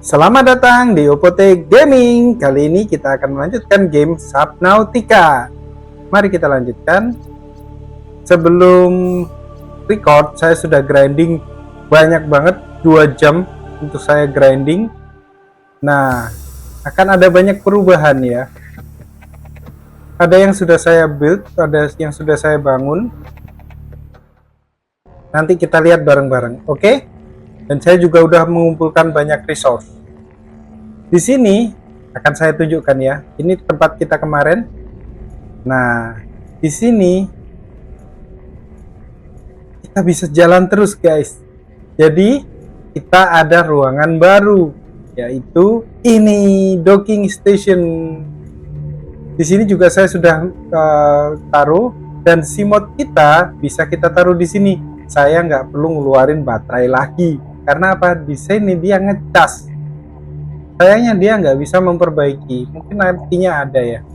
Selamat datang di Opote Gaming. Kali ini kita akan melanjutkan game Subnautica. Mari kita lanjutkan. Sebelum record, saya sudah grinding banyak banget, 2 jam untuk saya grinding. Nah, akan ada banyak perubahan ya. Ada yang sudah saya build, ada yang sudah saya bangun. Nanti kita lihat bareng-bareng, oke? Dan saya juga udah mengumpulkan banyak resource. Di sini akan saya tunjukkan ya. Ini tempat kita kemarin. Nah, di sini kita bisa jalan terus, guys. Jadi, kita ada ruangan baru, yaitu ini docking station. Di sini juga saya sudah taruh, dan simod kita bisa kita taruh di sini. Saya nggak perlu ngeluarin baterai lagi. Karena apa? Di sini dia ngecas. Sayangnya dia nggak bisa memperbaiki. Mungkin nantinya ada ya.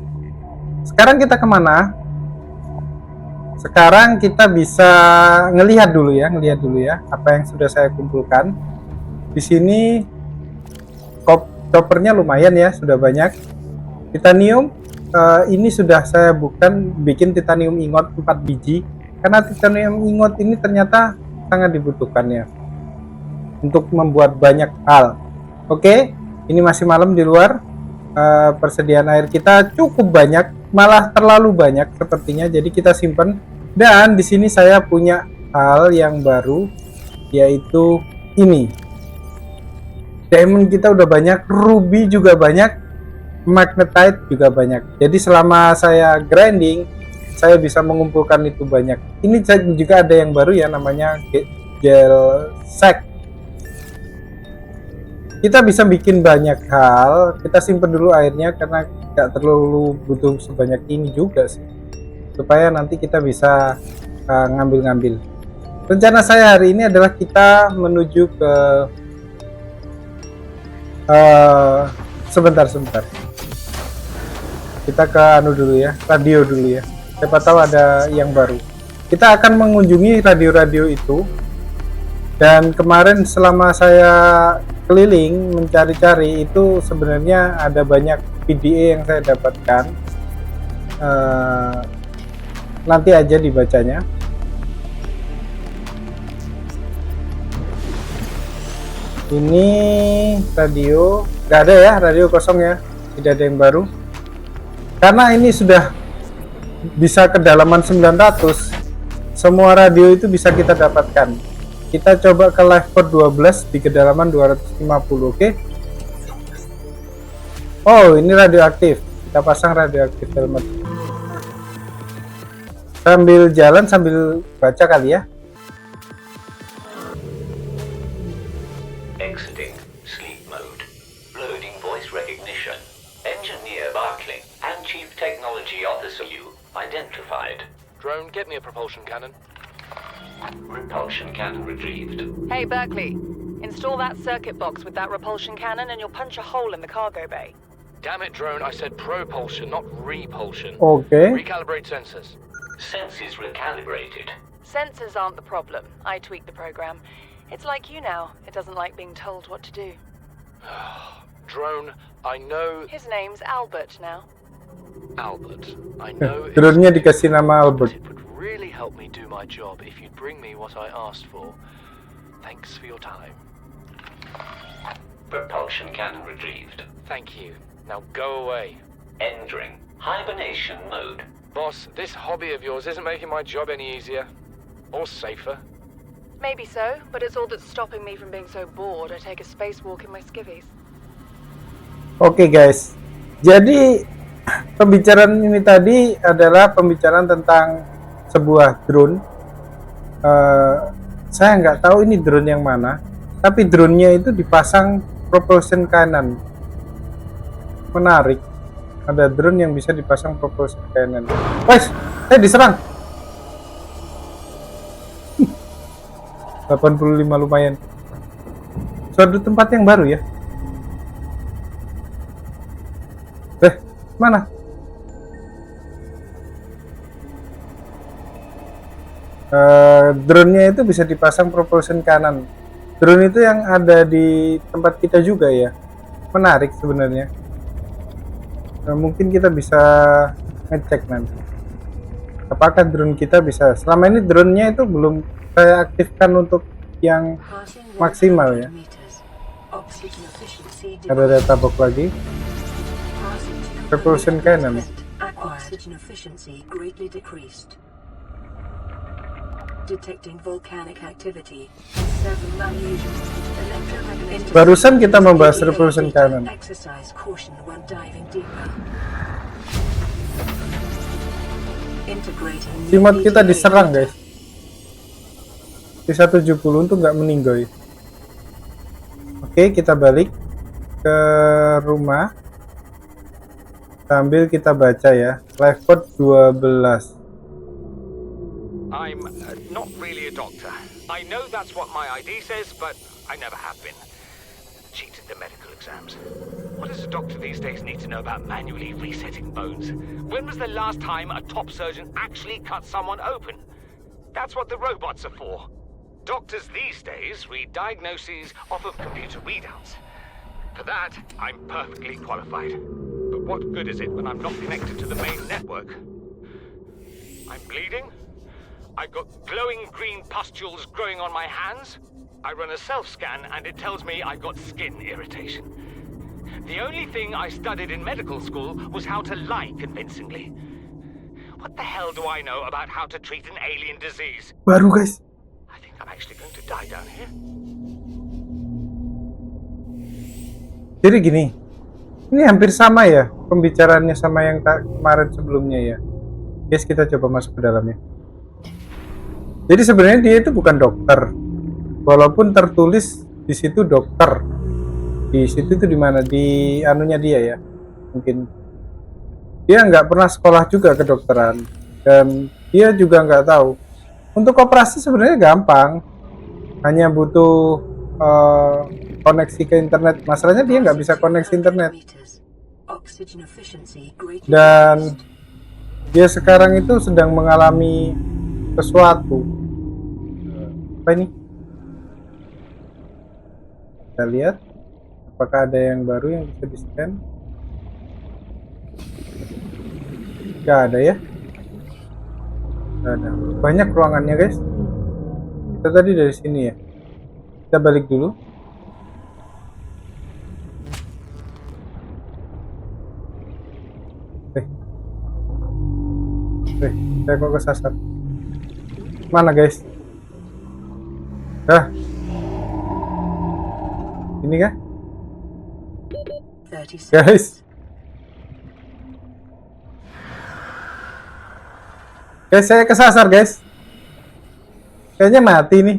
Sekarang kita kemana? Sekarang kita bisa ngelihat dulu ya, apa yang sudah saya kumpulkan. Di sini coppernya lumayan ya, sudah banyak. Titanium ini sudah saya bikin titanium ingot 4 biji. Karena titanium ingot ini ternyata sangat dibutuhkan ya, untuk membuat banyak hal. Oke. Ini masih malam di luar. Persediaan air kita cukup banyak, malah terlalu banyak sepertinya. Jadi kita simpan. Dan di sini saya punya hal yang baru, yaitu ini. Diamond kita udah banyak, ruby juga banyak, magnetite juga banyak. Jadi selama saya grinding, saya bisa mengumpulkan itu banyak. Ini juga ada yang baru ya, namanya gel sack. Kita bisa bikin banyak hal. Kita simpan dulu airnya karena nggak terlalu butuh sebanyak ini juga sih, supaya nanti kita bisa ngambil-ngambil. Rencana saya hari ini adalah kita menuju ke sebentar kita ke dulu ya, radio dulu ya, siapa tahu ada yang baru. Kita akan mengunjungi radio-radio itu. Dan kemarin selama saya keliling mencari-cari itu sebenarnya ada banyak PDA yang saya dapatkan. Nanti aja dibacanya. Ini radio, nggak ada ya, radio kosong ya, tidak ada yang baru. Karena ini sudah bisa kedalaman 900, semua radio itu bisa kita dapatkan. Kita coba ke level 12 di kedalaman 250, oke? Oh, ini radioaktif. Kita pasang radioaktif helmet. Sambil jalan sambil baca kali ya. Exiting sleep mode. Loading voice recognition. Engineer Barclay and Chief Technology Officer you identified. Drone, get me a propulsion cannon. Repulsion cannon retrieved. Hey, Berkeley. Install that circuit box with that repulsion cannon and you'll punch a hole in the cargo bay. Damn it, Drone, I said propulsion, not repulsion. Okay. Recalibrate sensors. Sensors recalibrated. Sensors aren't the problem. I tweaked the program. It's like you now. It doesn't like being told what to do. Drone, I know... His name's Albert now. Albert. I know... Drone-nya dikasih nama Albert. It would really help me do my job if you'd bring me what I asked for. Thanks for your time. Propulsion cannon retrieved. Thank you. Now go away. Entering hibernation mode. Boss, this hobby of yours isn't making my job any easier. Or safer. Maybe so, but it's all that's stopping me from being so bored I take a spacewalk in my skivvies. Oke guys, jadi pembicaraan ini tadi adalah pembicaraan tentang sebuah drone. Saya nggak tahu ini drone yang mana, tapi drone-nya itu dipasang propulsion cannon. Menarik, ada drone yang bisa dipasang propulsion cannon. Guys, saya diserang. 85 lumayan. Suatu tempat yang baru ya. Mana? Drone-nya itu bisa dipasang propulsion cannon. drone itu yang ada di tempat kita juga ya. Menarik sebenarnya. Nah, mungkin kita bisa ngecek nanti. Apakah drone kita bisa? Selama ini drone-nya itu belum saya aktifkan untuk yang maksimal ya. Ada data box lagi. Propulsion cannon. Oxygen efficiency greatly decreased. Detecting volcanic activity. Several unusual electromagnetic. Barusan kita membahas propulsion cannon. Exercise caution when diving deeper. Integrating. Simot kita diserang guys. Di 170 untuk nggak meninggoy. Oke, kita balik ke rumah sambil kita baca ya. Live code 12. I'm not really a doctor. I know that's what my ID says, but I never have been. Cheated the medical exams. What does a doctor these days need to know about manually resetting bones? When was the last time a top surgeon actually cut someone open? That's what the robots are for. Doctors these days read diagnoses off of computer readouts. For that, I'm perfectly qualified. But what good is it when I'm not connected to the main network? I'm bleeding. I've got glowing green pustules growing on my hands. I run a self-scan and it tells me I've got skin irritation. The only thing I studied in medical school was how to lie convincingly. What the hell do I know about how to treat an alien disease? Baru guys. I think I'm actually going to die down here. Jadi gini. Ini hampir sama ya pembicaraannya sama yang kemarin sebelumnya ya. Guys, kita coba masuk ke dalamnya. Jadi sebenarnya dia itu bukan dokter, walaupun tertulis di situ dokter. Di situ itu di mana, di anunya dia ya, mungkin dia nggak pernah sekolah juga kedokteran dan dia juga nggak tahu. Untuk operasi sebenarnya gampang, hanya butuh koneksi ke internet. Masalahnya dia nggak bisa koneksi internet dan dia sekarang itu sedang mengalami sesuatu. Apa ini? Kita lihat apakah ada yang baru yang bisa di scan. Gak ada ya. Gak ada. Banyak ruangannya guys. Kita tadi dari sini ya. Kita balik dulu. Saya kok kesasar. Mana guys? Ini kah? Guys. Guys, saya kesasar guys. Kayaknya mati nih.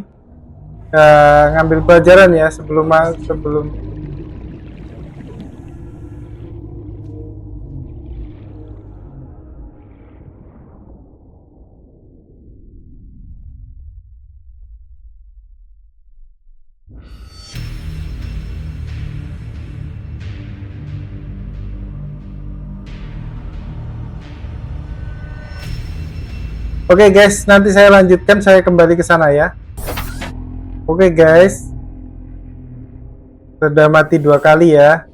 Ngambil pelajaran ya sebelum Oke guys, nanti saya lanjutkan, saya kembali ke sana ya. Oke guys, sudah mati 2 kali ya.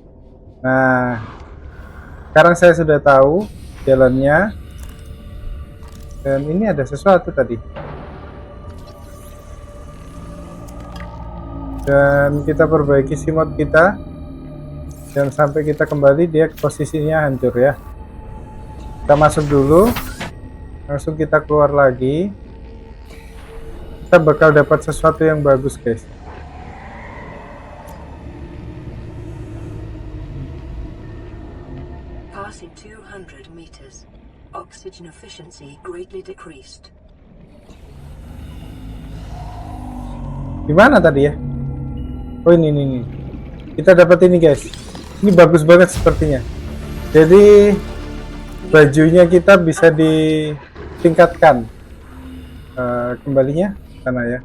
Nah, sekarang saya sudah tahu jalannya. Dan ini ada sesuatu tadi. Dan kita perbaiki simot kita. Dan sampai kita kembali dia posisinya hancur ya. Kita masuk dulu. Langsung kita keluar lagi. Kita bakal dapat sesuatu yang bagus guys. Passing 200 meters. Oxygen efficiency greatly decreased. Di mana tadi ya? Oh ini. Kita dapat ini guys. Ini bagus banget sepertinya. Jadi bajunya kita bisa ditingkatkan. Kembalinya sana ya.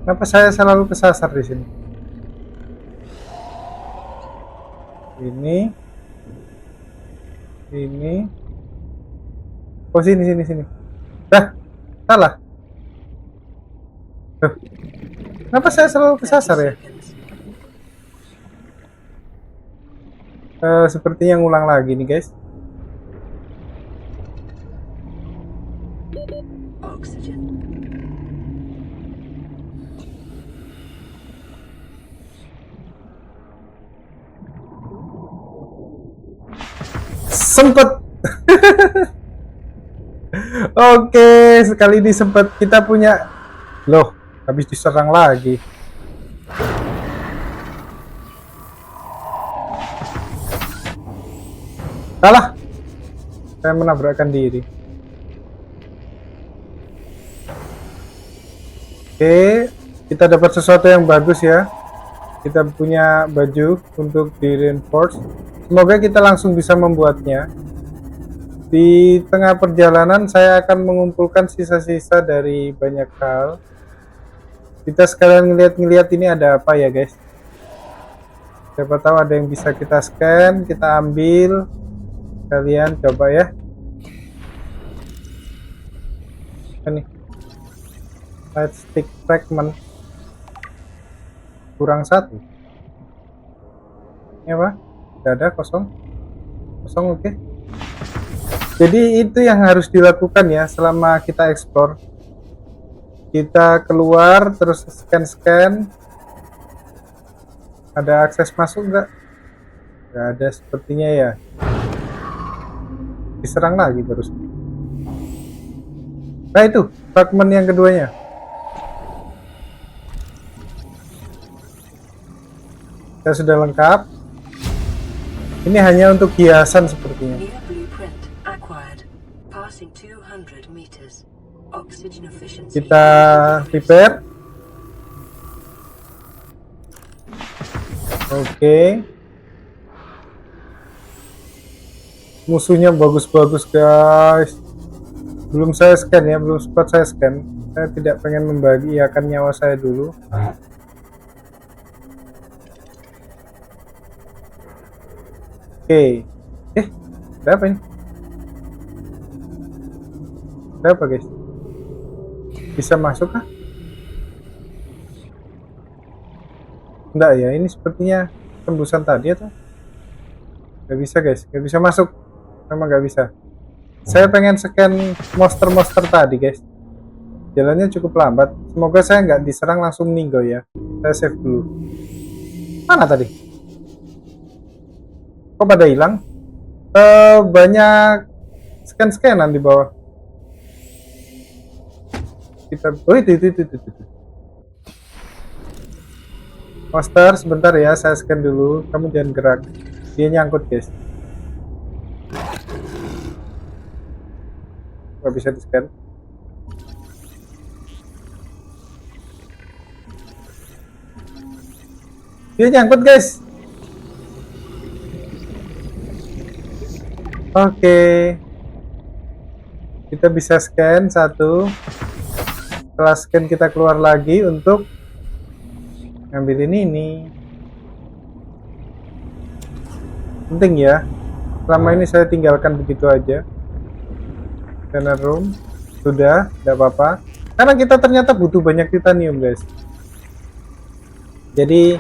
Kenapa saya selalu kesasar di sini? Ini. Oh, sini. Dah, salah. Tuh. Kenapa saya selalu kesasar ya? Sepertinya ngulang lagi nih guys. Oxygen. Sempet. Oke, sekali ini sempet kita punya. Loh, habis diserang lagi. Salah. Saya menabrakkan diri. Oke, kita dapat sesuatu yang bagus ya. Kita punya baju untuk di reinforce. Semoga kita langsung bisa membuatnya. Di tengah perjalanan saya akan mengumpulkan sisa-sisa dari banyak hal. Kita sekalian ngeliat-ngeliat ini ada apa ya guys. Siapa tahu ada yang bisa kita scan, kita ambil. Kalian coba ya. Ini light stick fragment kurang 1. Ini apa? Tidak ada, kosong. Oke. Jadi itu yang harus dilakukan ya selama kita explore. Kita keluar terus scan. Ada akses masuk nggak? Nggak ada sepertinya ya. Diserang lagi terus. Nah itu fragment yang keduanya. Kita sudah lengkap. Ini hanya untuk hiasan sepertinya. New blueprint acquired. Passing 200 meters. Oxygen efficiency. Kita repair. Oke. Musuhnya bagus-bagus guys. Belum saya scan ya, belum sempat saya scan. Saya tidak pengen membagikan nyawa saya dulu. Oke. Ada apa ini? Ada apa guys? Bisa masuk kah? Enggak ya, ini sepertinya tembusan tadi atau? Gak bisa guys, gak bisa masuk. Memang gak bisa. Saya pengen scan monster-monster tadi guys. Jalannya cukup lambat. Semoga saya nggak diserang langsung meninggal ya. Saya save dulu. Mana tadi? Kok pada hilang? Banyak scan-scanan di bawah. Kita, oh itu. Monster, sebentar ya, saya scan dulu. Kamu jangan gerak. Dia nyangkut guys. Gak bisa di scan. Dia nyangkut guys. Oke. Kita bisa scan satu. Setelah scan kita keluar lagi untuk ngambilin ini. Penting ya. Selama ini saya tinggalkan begitu aja. Scanner room sudah, tidak apa-apa. Karena kita ternyata butuh banyak titanium guys. Jadi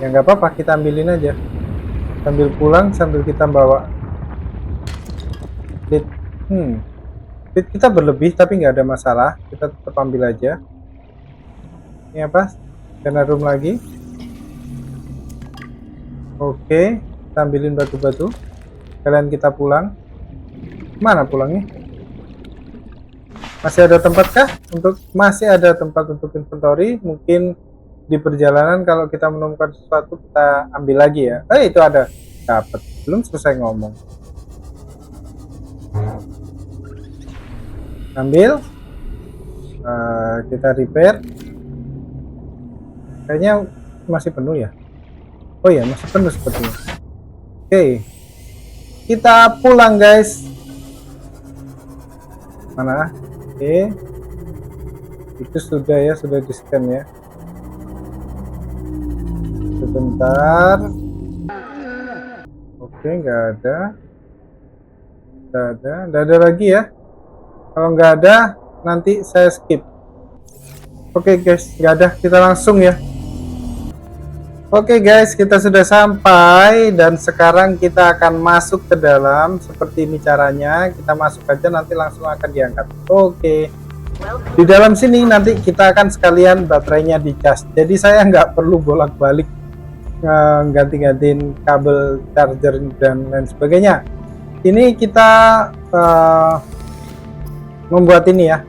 ya nggak apa-apa, kita ambilin aja. Sambil pulang sambil kita bawa. Lead kita berlebih tapi nggak ada masalah. Kita tetap ambil aja. Ini apa? Scanner room lagi. Oke, kita ambilin batu-batu. Kalian kita pulang. Mana pulangnya? Masih ada tempat kah? Masih ada tempat untuk inventory. Mungkin di perjalanan kalau kita menemukan sesuatu kita ambil lagi ya. Itu ada. Dapat. Belum selesai ngomong. Ambil. Kita repair. Kayaknya masih penuh ya. Oh ya, masih penuh sepertinya. Oke. Kita pulang guys. Mana? Oke. Itu sudah ya, sudah di scan ya. Sebentar. Oke, nggak ada lagi ya. Kalau nggak ada, nanti saya skip. Oke guys, nggak ada, kita langsung ya. Oke guys, kita sudah sampai dan sekarang kita akan masuk ke dalam. Seperti ini caranya, kita masuk aja nanti langsung akan diangkat. Oke, di dalam sini nanti kita akan sekalian baterainya dicas. Jadi saya nggak perlu bolak-balik ganti-gantiin kabel charger dan lain sebagainya. Ini kita membuat ini ya,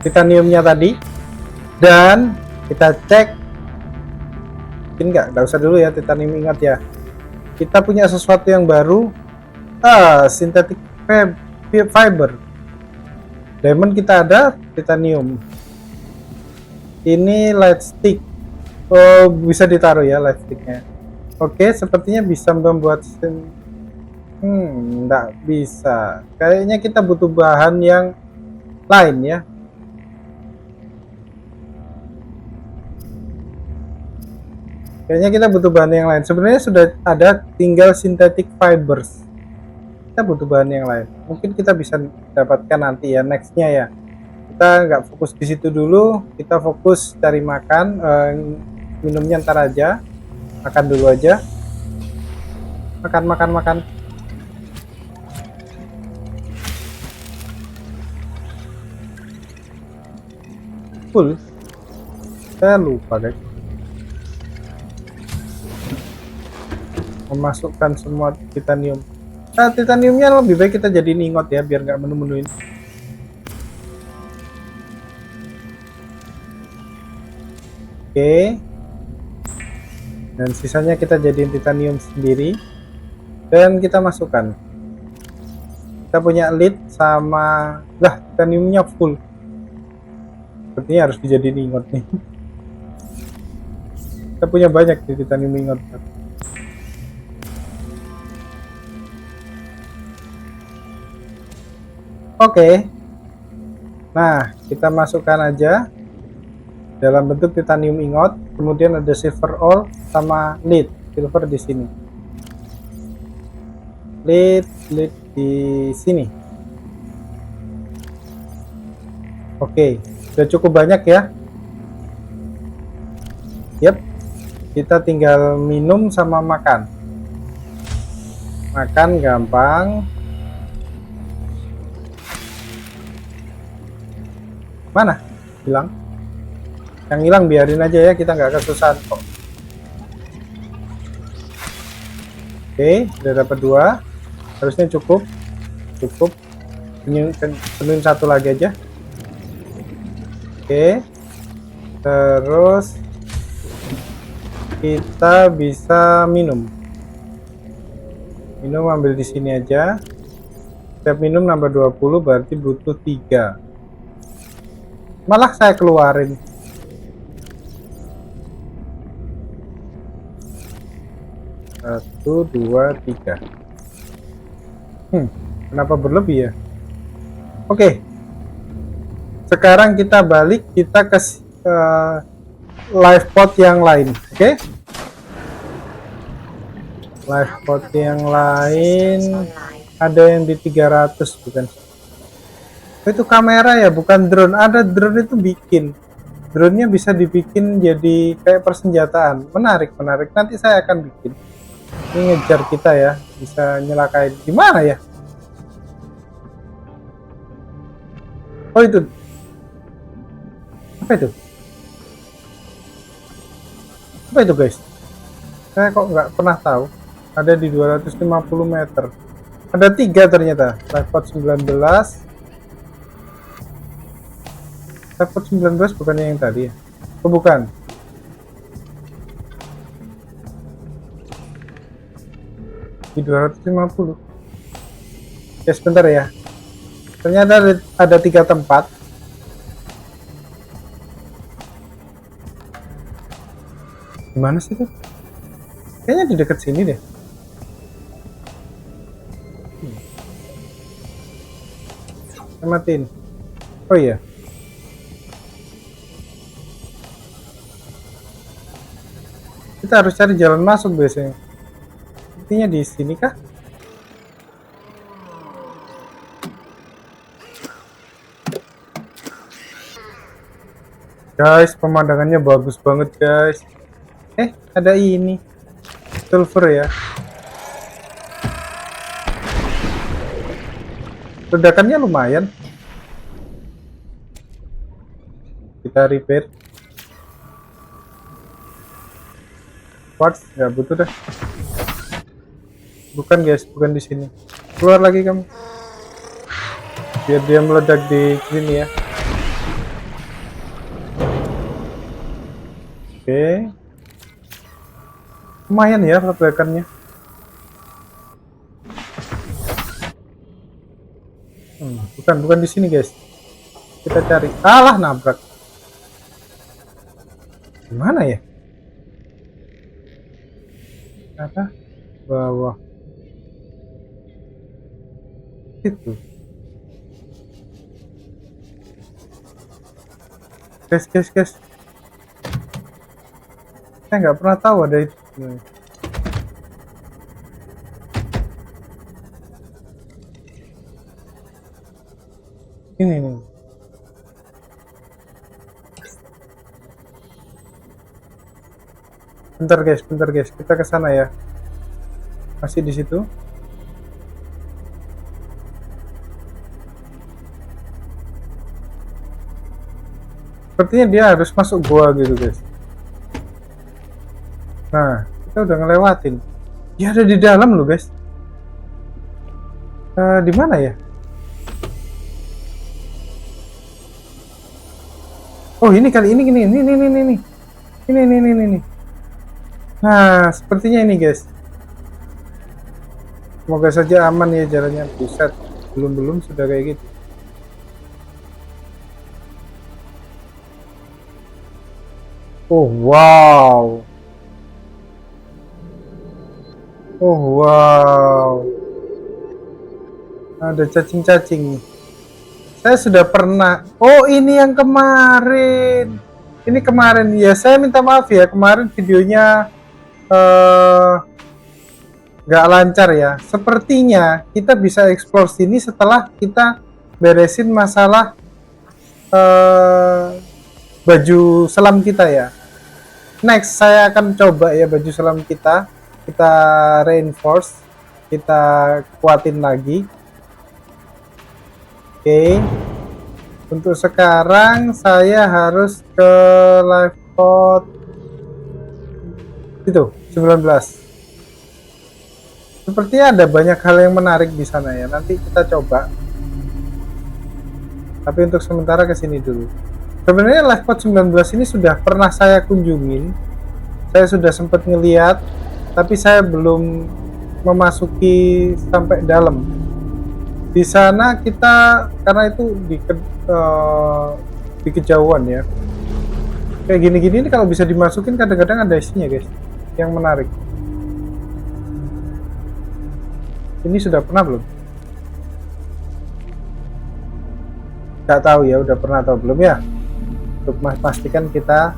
titaniumnya tadi, dan kita cek. Mungkin nggak usah dulu ya titanium, ingat ya, kita punya sesuatu yang baru, synthetic fiber. Diamond kita ada, titanium ini light stick. Oh, bisa ditaruh ya light sticknya. Oke, sepertinya bisa membuat nggak bisa, kayaknya kita butuh bahan yang lain ya. Kayaknya kita butuh bahan yang lain. Sebenarnya sudah ada, tinggal synthetic fibers. Kita butuh bahan yang lain. Mungkin kita bisa dapatkan nanti ya, nextnya ya. Kita nggak fokus di situ dulu. Kita fokus cari makan, minumnya ntar aja. Makan dulu aja. Makan. Full. Saya lupa guys. Memasukkan semua titanium. Nah, titaniumnya lebih baik kita jadiin ingot ya, biar nggak menu-menuin. Oke. Dan sisanya kita jadiin titanium sendiri. Dan kita masukkan. Kita punya lead sama... Lah, titaniumnya full. Sepertinya harus dijadiin ingot nih. Kita punya banyak di titanium ingot. Oke. Nah, kita masukkan aja dalam bentuk titanium ingot, kemudian ada silver ore sama lead. Silver di sini. Lead di sini. Oke, sudah cukup banyak ya. Yap. Kita tinggal minum sama makan. Makan gampang. Mana? Hilang? Yang hilang biarin aja ya, kita nggak kesusahan kok. Oke, udah dapat 2. Harusnya cukup. Penuhin 1 lagi aja. Oke. Terus kita bisa minum. Minum ambil di sini aja. Setiap minum nambah 20, berarti butuh 3. Malah saya keluarin. Satu, 2, 3. Kenapa berlebih ya? Oke. Sekarang kita balik, kita ke live pod yang lain. Oke? Live pod yang lain ada yang di 300 bukan? Itu kamera ya, bukan drone. Ada drone itu bikin. Drone-nya bisa dibikin jadi kayak persenjataan. Menarik. Nanti saya akan bikin. Ini ngejar kita ya, bisa nyelakain. Gimana ya? Oh itu. Apa itu? Apa itu guys? Saya kok nggak pernah tahu. Ada di 250 meter. Ada 3 ternyata. Live pod 19. Dapat 19 bukannya yang tadi ya? Oh bukan. Di 250. Ya sebentar ya. Ternyata ada 3 tempat. Gimana sih tuh? Kayaknya di dekat sini deh. Saya matiin. Oh iya. Kita harus cari jalan masuk biasanya. Sepertinya di sini kah? Guys, pemandangannya bagus banget guys. Ada ini silver ya. Ledakannya lumayan. Kita repair. Quartz nggak butuh dah. Bukan guys, bukan di sini. Keluar lagi kamu. Biar dia meledak di sini ya. Oke. Lumayan ya ledakannya. Bukan di sini guys. Kita cari. Alah, nabrak. Gimana ya? Apa? Bawah. Itu. Guys. Saya nggak pernah tahu ada itu. Ini nih. Bentar guys, kita ke sana ya. Masih di situ. Sepertinya dia harus masuk gua gitu guys. Nah, kita udah ngelewatin. Dia ada di dalam loh guys. Di mana ya? Oh ini kali ini gini, ini. Nah, sepertinya ini guys. Semoga saja aman ya jalannya. Buset, belum sudah kayak gitu. Oh wow. Ada cacing-cacing. Saya sudah pernah. Oh, ini yang kemarin. Ini kemarin ya. Saya minta maaf ya. Kemarin videonya nggak lancar ya. Sepertinya kita bisa explore sini setelah kita beresin masalah baju selam kita ya. Next saya akan coba ya baju selam kita reinforce, kita kuatin lagi. Oke. Untuk sekarang saya harus ke live code itu 19. Sepertinya ada banyak hal yang menarik di sana ya. Nanti kita coba. Tapi untuk sementara ke sini dulu. Sebenarnya live code 19 ini sudah pernah saya kunjungin. Saya sudah sempat ngeliat, tapi saya belum memasuki sampai dalam. Di sana kita, karena itu di kejauhan ya. Kayak gini-gini ini kalau bisa dimasukin kadang-kadang ada isinya guys, yang menarik. Ini sudah pernah belum? Gak tahu ya, udah pernah atau belum ya. Untuk memastikan kita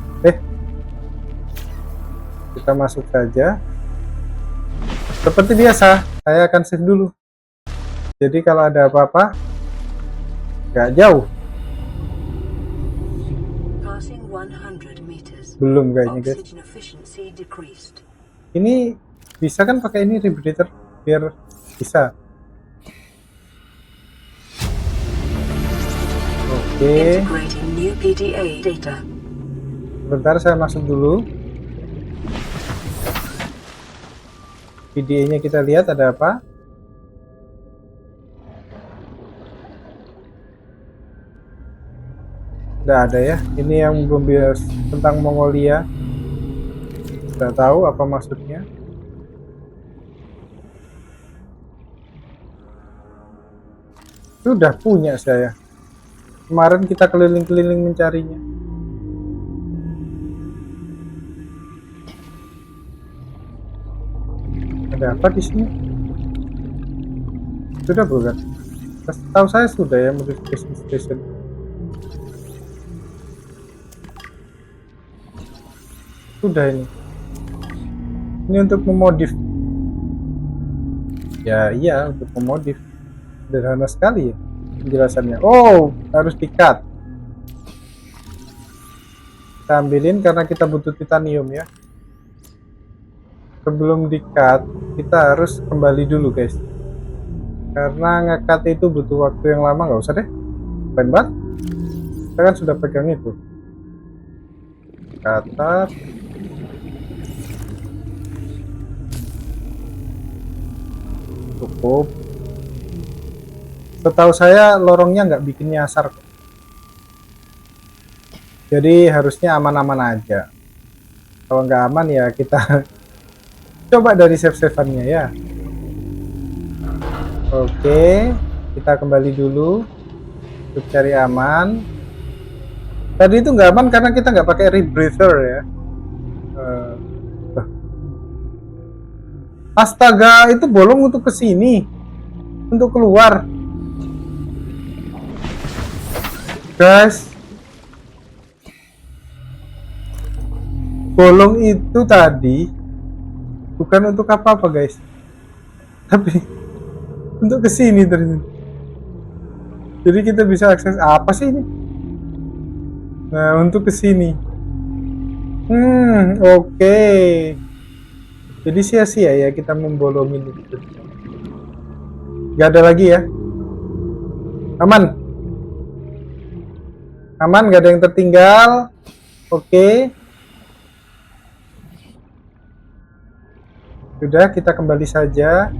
masuk saja. Seperti biasa, saya akan save dulu. Jadi kalau ada apa-apa, gak jauh. Passing 100 meters. Belum kayaknya guys. Oxygen efficiency decreased. Ini bisa kan pakai ini rebreather biar bisa. Oke. Integrating new PDA data. Sebentar saya masuk dulu. PDA-nya kita lihat ada apa. Nggak ada ya. Ini yang membahas tentang Mongolia. Nggak tahu apa maksudnya. Sudah punya saya. Kemarin kita keliling-keliling mencarinya. Ada apa di sini? Sudah bukan? Tahu saya sudah ya modification station. Sudah ini. Ini untuk memodif. Ya iya, untuk memodif. Sederhana sekali ya penjelasannya. Oh, harus di-cut. Kita ambilin karena kita butuh titanium ya. Sebelum di-cut, kita harus kembali dulu guys. Karena nge-cut itu butuh waktu yang lama, nggak usah deh. Keren banget. Kita kan sudah pegang itu. Cutter. Cukup. Setahu saya lorongnya nggak bikin nyasar. Jadi harusnya aman-aman aja. Kalau nggak aman ya kita coba dari save-saveannya ya. Oke, kita kembali dulu untuk cari aman. Tadi itu nggak aman karena kita nggak pakai rebreather ya. Astaga, itu bolong untuk ke sini, untuk keluar. Guys, bolong itu tadi bukan untuk apa-apa guys, tapi untuk ke sini ternyata. Jadi kita bisa akses apa sih ini? Nah, untuk ke sini. Oke. Jadi sia-sia ya kita membolongin itu. Gak ada lagi ya. Aman. Aman, gak ada yang tertinggal. Oke. Sudah, kita kembali saja.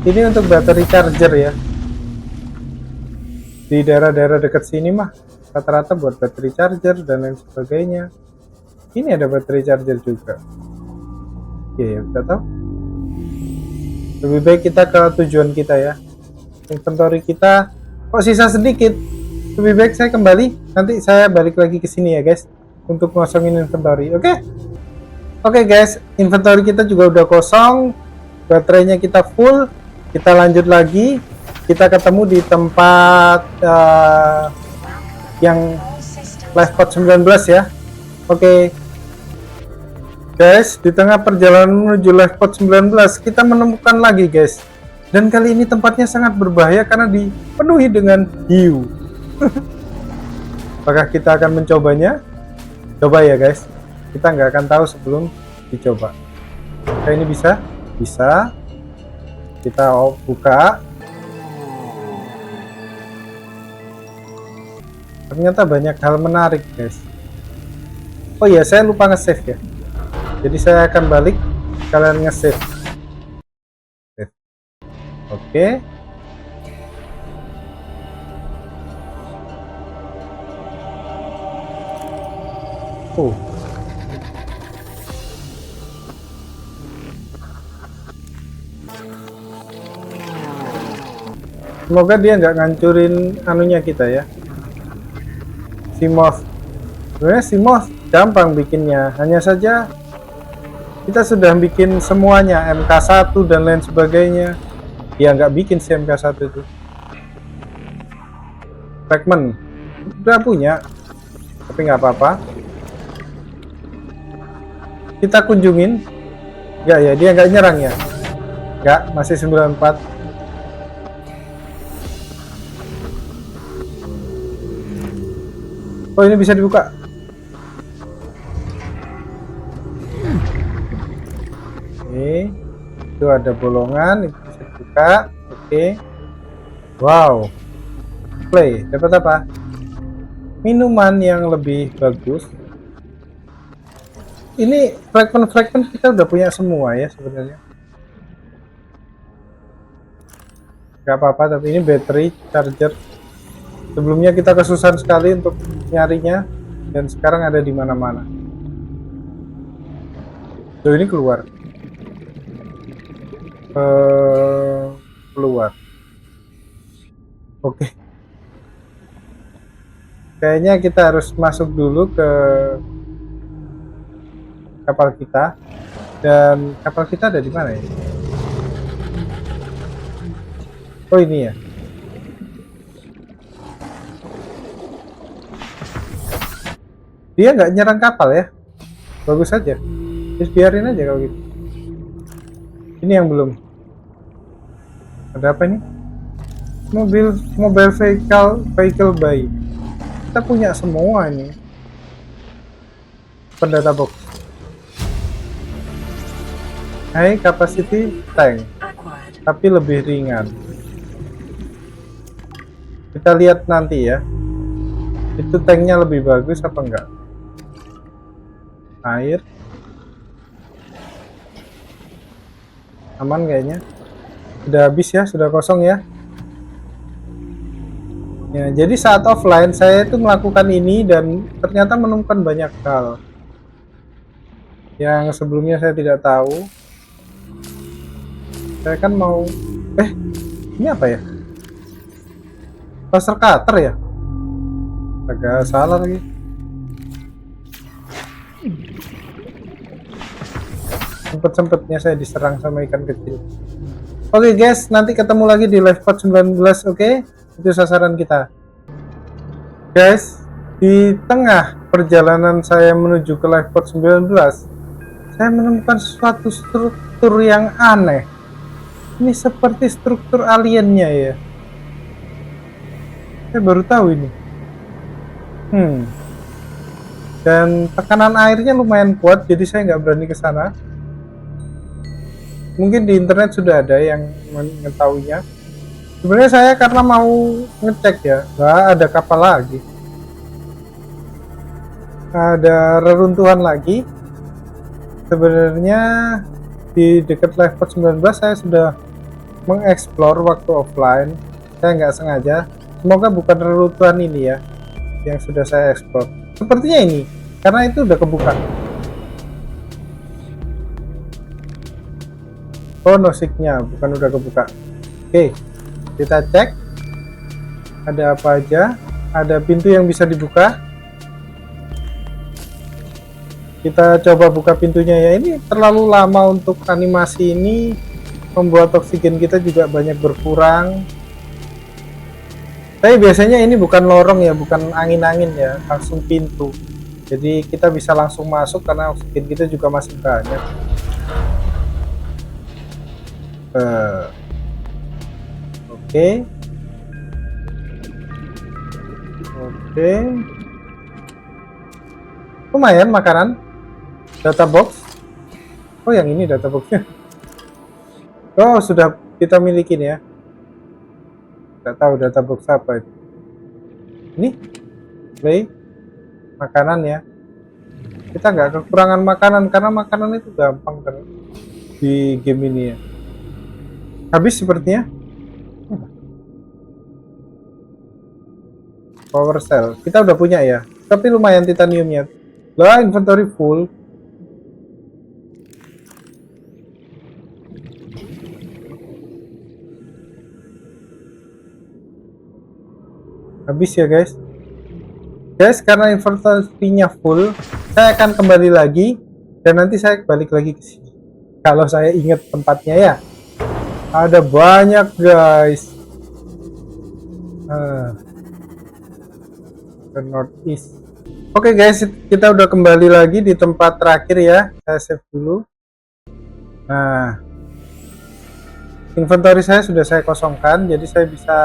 Ini untuk battery charger ya. Di daerah-daerah dekat sini mah rata-rata buat battery charger dan lain sebagainya. Ini ada battery charger juga. Ya, kita tahu. Lebih baik kita ke tujuan kita ya. Inventory kita kok sisa sedikit. Lebih baik saya kembali. Nanti saya balik lagi ke sini ya guys, untuk ngosongin inventory. Oke guys, inventory kita juga udah kosong. Baterainya kita full. Kita lanjut lagi. Kita ketemu di tempat yang live pod 19 ya. Oke. Guys, di tengah perjalanan menuju live pod 19 kita menemukan lagi guys. Dan kali ini tempatnya sangat berbahaya karena dipenuhi dengan hiu. Apakah kita akan mencobanya? Coba ya guys. Kita nggak akan tahu sebelum dicoba. Oke, ini bisa? Bisa. Kita buka. Ternyata banyak hal menarik guys. Oh iya, saya lupa nge-save ya. Jadi saya akan balik, kalian nge-save. Oke. Semoga dia nggak ngancurin anunya kita ya. Si moth. Sebenarnya si moth gampang bikinnya, hanya saja kita sudah bikin semuanya, MK1 dan lain sebagainya. Dia nggak bikin si MK1 itu. Fragment udah punya, tapi nggak apa-apa. Kita kunjungin. Nggak ya, dia nggak nyerang ya. Nggak, masih 94. Oh, ini bisa dibuka. Oke, itu ada bolongan, itu bisa dibuka. Oke. Wow. Play, dapat apa? Minuman yang lebih bagus. Ini fragment kita udah punya semua ya sebenarnya. Gak apa-apa, tapi ini battery charger. Sebelumnya kita kesusahan sekali untuk nyarinya, dan sekarang ada di mana-mana. Loh, ini keluar. Keluar. Oke. Kayaknya kita harus masuk dulu ke kapal kita. Dan kapal kita ada di mana ya? Oh, ini ya. Dia nggak nyerang kapal ya, bagus saja. Terus biarin aja kalau gitu. Ini yang belum. Ada apa ini? Mobile vehicle buy. Kita punya semua ini. Pendata box. High capacity tank, Acquired. tapi lebih ringan. Kita lihat nanti ya. Itu tanknya lebih bagus apa enggak? Air. Aman kayaknya. Sudah habis ya, sudah kosong ya. Ya, jadi saat offline saya itu melakukan ini dan ternyata menemukan banyak hal yang sebelumnya saya tidak tahu. Saya kan mau ini apa ya? Laser cutter ya? Agak salah lagi. Sempet-sempetnya saya diserang sama ikan kecil. Oke guys, nanti ketemu lagi di live pod 19, oke? Itu sasaran kita. Guys, di tengah perjalanan saya menuju ke live pod 19, saya menemukan suatu struktur yang aneh. Ini seperti struktur aliennya ya. Saya baru tahu ini. Dan tekanan airnya lumayan kuat, jadi saya nggak berani ke sana. Mungkin di internet sudah ada yang mengetahuinya. Sebenarnya saya karena mau ngecek ya, ada kapal lagi. Ada reruntuhan lagi. Sebenarnya di dekat live pod 19 saya sudah mengeksplor waktu offline. Saya nggak sengaja. Semoga bukan reruntuhan ini ya yang sudah saya eksplor. Sepertinya ini, karena itu udah kebuka. Oh, nosiknya bukan udah kebuka. Oke, kita cek. Ada apa aja? Ada pintu yang bisa dibuka. Kita coba buka pintunya ya. Ini terlalu lama untuk animasi ini, membuat oksigen kita juga banyak berkurang. Tapi biasanya ini bukan lorong ya, bukan angin-angin ya, langsung pintu. Jadi kita bisa langsung masuk karena oksigen kita juga masih banyak. Oke. Lumayan makanan. Data box. Oh, yang ini data boxnya. Oh, sudah kita milikin ya. Tidak tahu data box apa itu. Ini play makanan ya. Kita nggak kekurangan makanan karena makanan itu gampang kan di game ini ya. Habis sepertinya. Power cell kita udah punya ya, tapi lumayan titaniumnya. Lah, inventory full. Habis ya guys. Karena inventory-nya full, saya akan kembali lagi dan nanti saya balik lagi ke sini. Kalau saya ingat tempatnya ya. Ada banyak guys. Ke northeast. Oke guys, kita udah kembali lagi di tempat terakhir ya. Saya save dulu. Nah, inventory saya sudah saya kosongkan, jadi saya bisa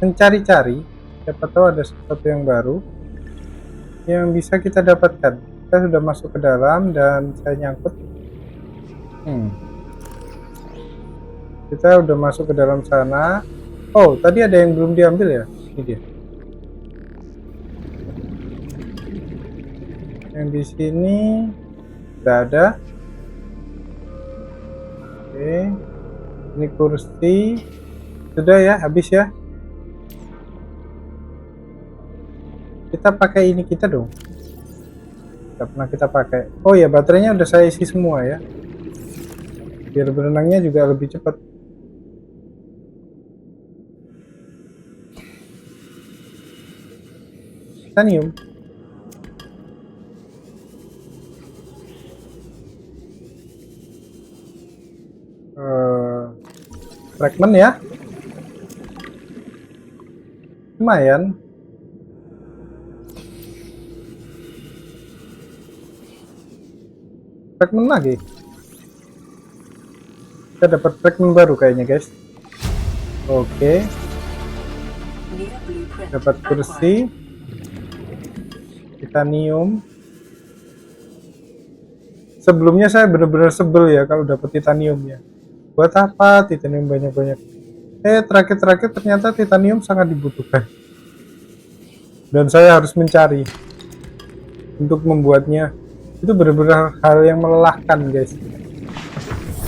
mencari-cari. Siapa tahu ada sesuatu yang baru yang bisa kita dapatkan. Kita sudah masuk ke dalam dan saya nyangkut. Kita udah masuk ke dalam sana. Oh, tadi ada yang belum diambil ya? Ini dia. Yang di sini tidak ada. Oke. Ini kursi. Sudah ya, habis ya. Kita pakai ini kita dong. Tidak pernah kita pakai. Oh ya, baterainya udah saya isi semua ya. Biar berenangnya juga lebih cepat. Titanium. Fragment ya. Lumayan. Fragment lagi. Kita dapat fragment baru kayaknya guys. Oke, New blueprint dapat kursi, titanium. Sebelumnya saya benar-benar sebel ya kalau dapat titaniumnya. Buat apa titanium banyak-banyak? Terakhir-terakhir ternyata titanium sangat dibutuhkan. Dan saya harus mencari untuk membuatnya. Itu benar-benar hal yang melelahkan, guys.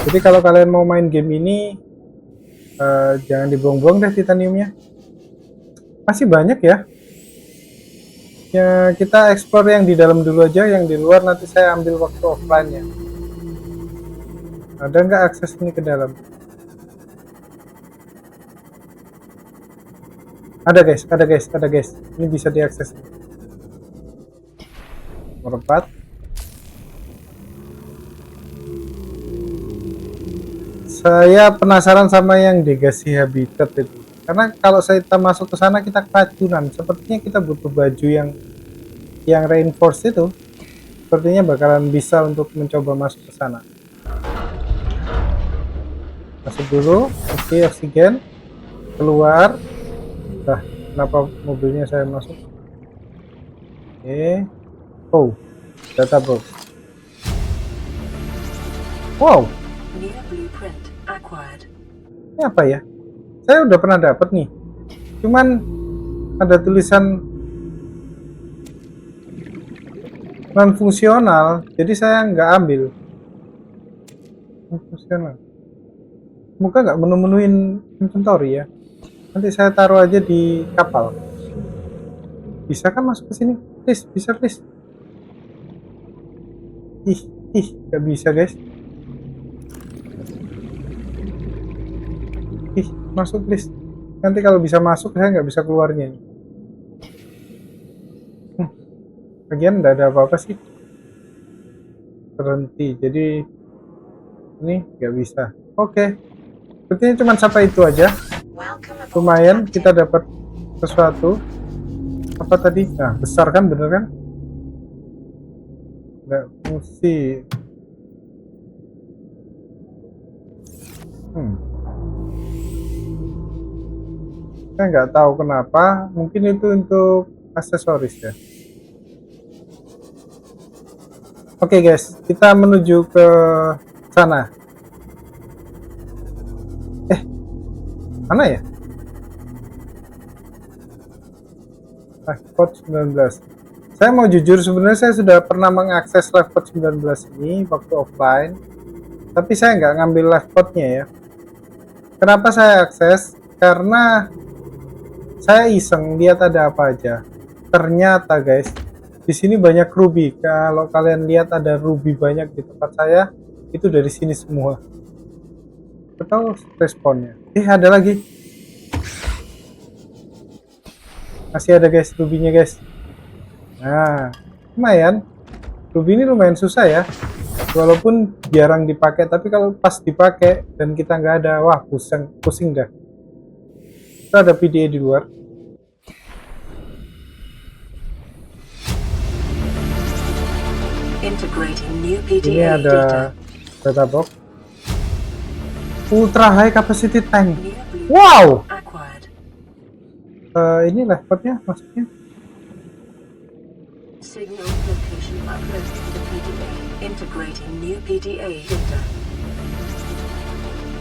Jadi kalau kalian mau main game ini, jangan dibuang-buang deh titaniumnya. Masih banyak ya. Ya, kita explore yang di dalam dulu aja, yang di luar nanti saya ambil waktu offline-nya. Ada nggak akses ini ke dalam? Ada guys, ada guys, ada guys. Ini bisa diakses. Nomor 4. Saya penasaran sama yang Legacy Habitat itu. Karena kalau kita masuk ke sana kita keracunan. Sepertinya kita butuh baju yang reinforced itu. Sepertinya bakalan bisa untuk mencoba masuk ke sana. Masuk dulu. Oke, oksigen. Keluar. Nah, kenapa mobilnya saya masuk? Oke. Oh, data box. Wow, New blueprint acquired. ini apa ya? Saya udah pernah dapat nih. Cuman ada tulisan non fungsional, jadi saya nggak ambil. Non fungsional. Semoga nggak menu-menuin inventory ya. Nanti saya taruh aja di kapal. Bisa kan masuk ke sini? Please, bisa please. Nggak bisa guys. Masuk please. Nanti kalau bisa masuk saya nggak bisa keluarnya. Bagian nggak ada apa-apa sih. Berhenti. Jadi ini nggak bisa. Oke. Sepertinya cuma sampai itu aja. Lumayan kita dapat sesuatu. Apa tadi? Nah, besar kan, bener kan? Nggak mesti. Saya nggak tahu kenapa, mungkin itu untuk aksesoris ya. Oke guys, kita menuju ke sana. Mana ya? Livepod 19. Saya mau jujur, sebenarnya saya sudah pernah mengakses Livepod 19 ini waktu offline, tapi saya nggak ngambil livepodnya ya. Kenapa saya akses? Karena saya iseng lihat ada apa aja. Ternyata guys, di sini banyak ruby. Kalau kalian lihat ada ruby banyak di tempat saya, itu dari sini semua. Atau responnya. Ada lagi. Masih ada guys, rubinya guys. Nah, lumayan. Ruby ini lumayan susah ya. Walaupun jarang dipakai, tapi kalau pas dipakai dan kita nggak ada, wah pusing dah. Itu ada PDA di luar. Integrating new Ini PDA ada data box. Ultra high capacity tank. New blueprint Wow. acquired. Ini laptopnya maksudnya. Signal location uploaded to PDA. Integrating new PDA data.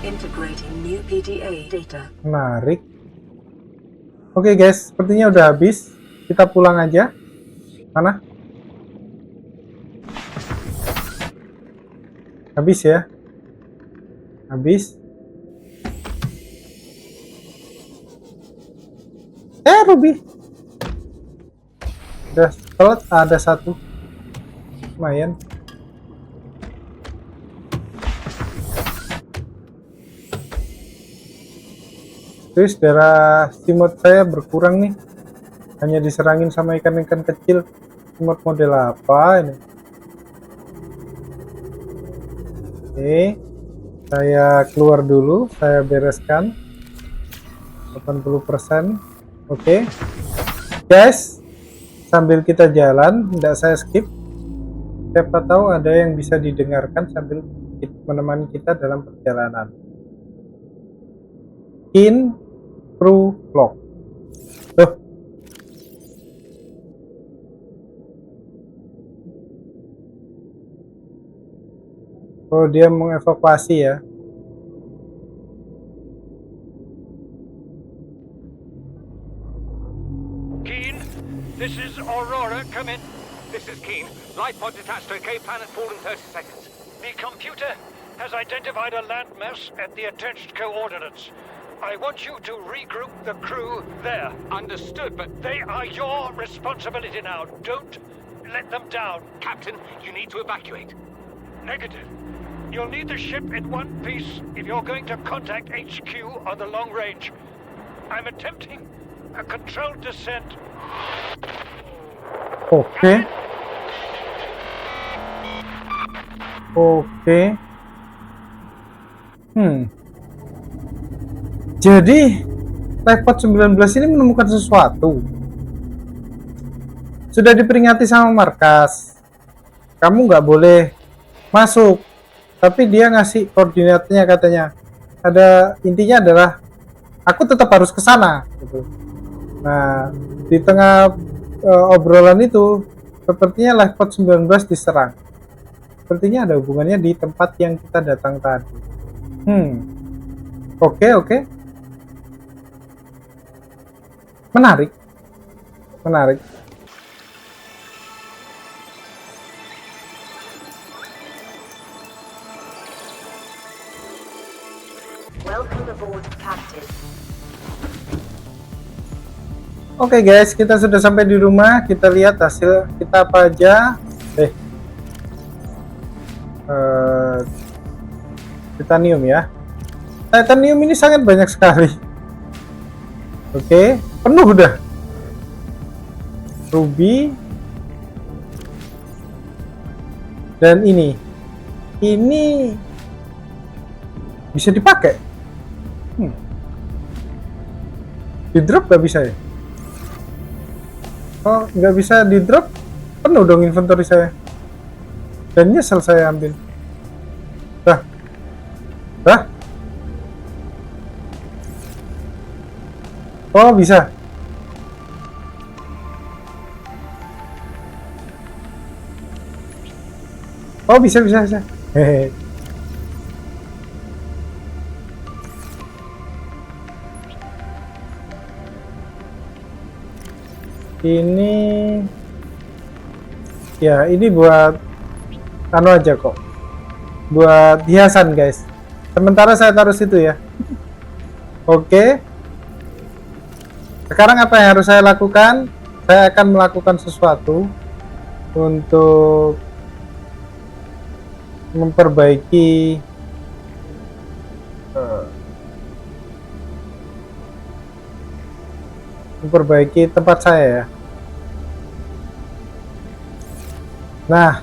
Integrating new PDA data. Menarik. Oke guys, sepertinya udah habis. Kita pulang aja. Mana? Habis ya. Habis. Ruby. Udah telat, ada satu. Lumayan. Terus darah simot saya berkurang nih. Hanya diserangin sama ikan-ikan kecil. Simot model apa ini? Oke. Saya keluar dulu, saya bereskan 80%. Oke. Guys, sambil kita jalan, tidak saya skip. Siapa tahu ada yang bisa didengarkan sambil menemani kita dalam perjalanan. Mungkin Crew log. Tuh. Oh, dia mengevakuasi ya. Keen, this is Aurora. Come in. This is Keen. Life pod detached to Cape Planet Fall in 30 seconds. The computer has identified a landmass at the attached coordinates. I want you to regroup the crew there. Understood, but They are your responsibility now. Don't let them down. Captain, you need to evacuate. Negative. You'll need the ship in one piece if you're going to contact HQ on the long range. I'm attempting a controlled descent. Oke. Oke. Jadi Lifepod 19 ini menemukan sesuatu. Sudah diperingati sama markas. Kamu nggak boleh masuk. Tapi dia ngasih koordinatnya, katanya. Intinya adalah aku tetap harus ke sana gitu. Nah, di tengah obrolan itu sepertinya Lifepod 19 diserang. Sepertinya ada hubungannya di tempat yang kita datang tadi. Oke. Menarik. Welcome aboard, Captain. Oke guys, kita sudah sampai di rumah. Kita lihat hasil kita apa aja. Titanium ya. Titanium ini sangat banyak sekali. Oke, penuh udah. Ruby. Dan ini bisa dipakai. Di drop gak bisa ya? Oh, nggak bisa di drop, penuh dong inventory saya. Dan nyesel saya ambil. Dah. Oh, bisa. Oh, bisa. Hehe. Ini ya, ini buat anu aja kok, buat hiasan guys. Sementara saya taruh situ ya. Oke. Sekarang apa yang harus saya lakukan? Saya akan melakukan sesuatu untuk memperbaiki tempat saya ya. Nah,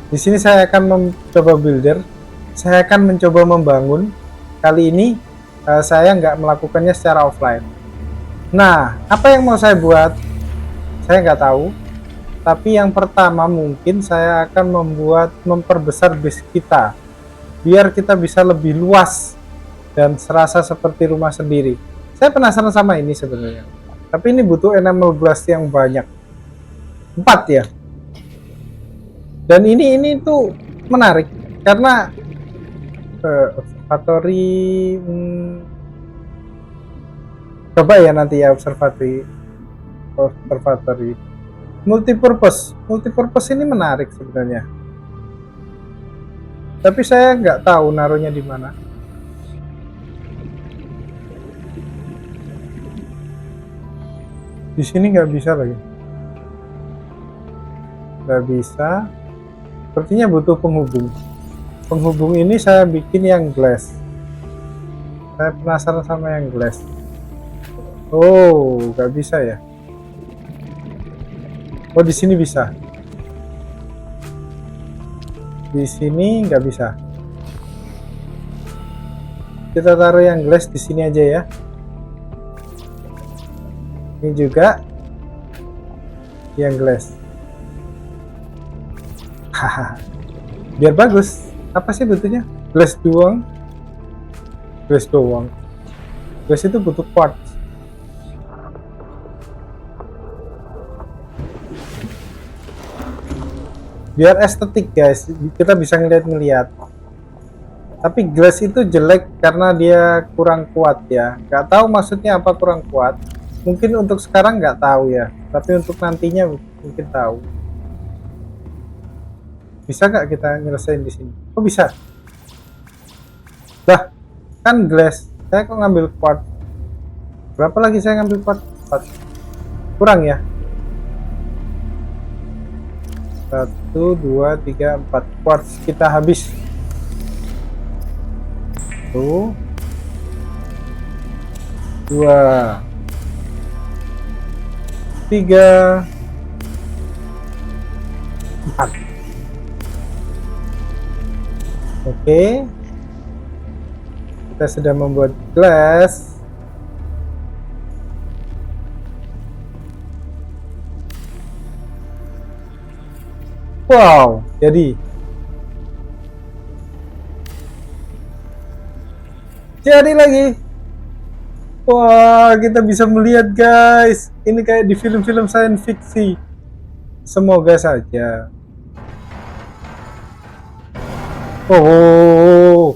di sini saya akan mencoba builder. Saya akan mencoba membangun. Kali ini saya nggak melakukannya secara offline. Nah, apa yang mau saya buat? Saya nggak tahu. Tapi yang pertama mungkin saya akan memperbesar base kita, biar kita bisa lebih luas dan serasa seperti rumah sendiri. Saya penasaran sama ini sebenarnya. Tapi ini butuh enamel blast yang banyak. 4 ya. Dan ini tuh menarik karena observatory coba ya nanti ya observatory multipurpose ini menarik sebenarnya. Tapi saya nggak tahu naruhnya di mana. Di sini nggak bisa lagi. Nggak bisa. Sepertinya butuh penghubung. Penghubung ini saya bikin yang glass. Saya penasaran sama yang glass. Oh, nggak bisa ya. Oh, di sini bisa. Di sini nggak bisa. Kita taruh yang glass di sini aja ya. Ini juga yang glass. Haha. Biar bagus. Apa sih butuhnya? Glass doang. Glass itu butuh quartz. biar estetik guys, kita bisa ngeliat. Tapi glass itu jelek karena dia kurang kuat ya. Nggak tahu maksudnya apa kurang kuat. Mungkin untuk sekarang nggak tahu ya. Tapi untuk nantinya mungkin tahu. Bisa nggak kita nyelesain di sini? Oh bisa. Lah, kan glass. Saya kok ngambil quartz. Berapa lagi saya ngambil quartz? Kurang ya? 1, 2, 3, 4 quartz kita habis. 1, 2, 3, 4. Oke. Kita sudah membuat gelas. Wow, jadi lagi. Wah, kita bisa melihat guys. Ini kayak di film-film science fiksi. Semoga saja. Oh.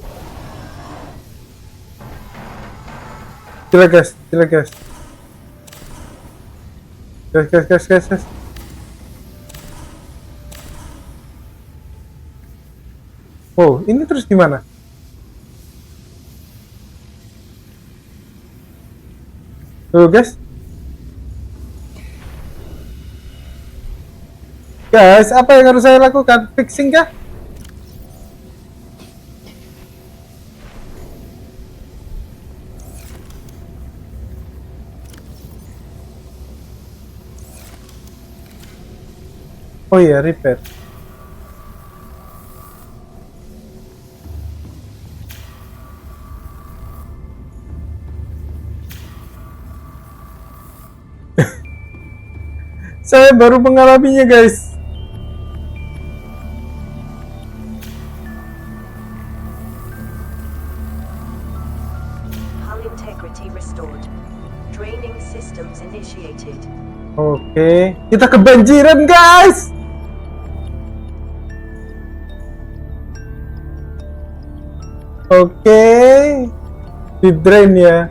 Gila guys. Guys. Oh, ini terus gimana? Tuh guys. Guys, apa yang harus saya lakukan? Fixing kah? Oh iya, repair. Saya baru mengalaminya guys. Hull integrity restored. Draining systems initiated. Oke, kita kebanjiran guys. Oke, di drain ya.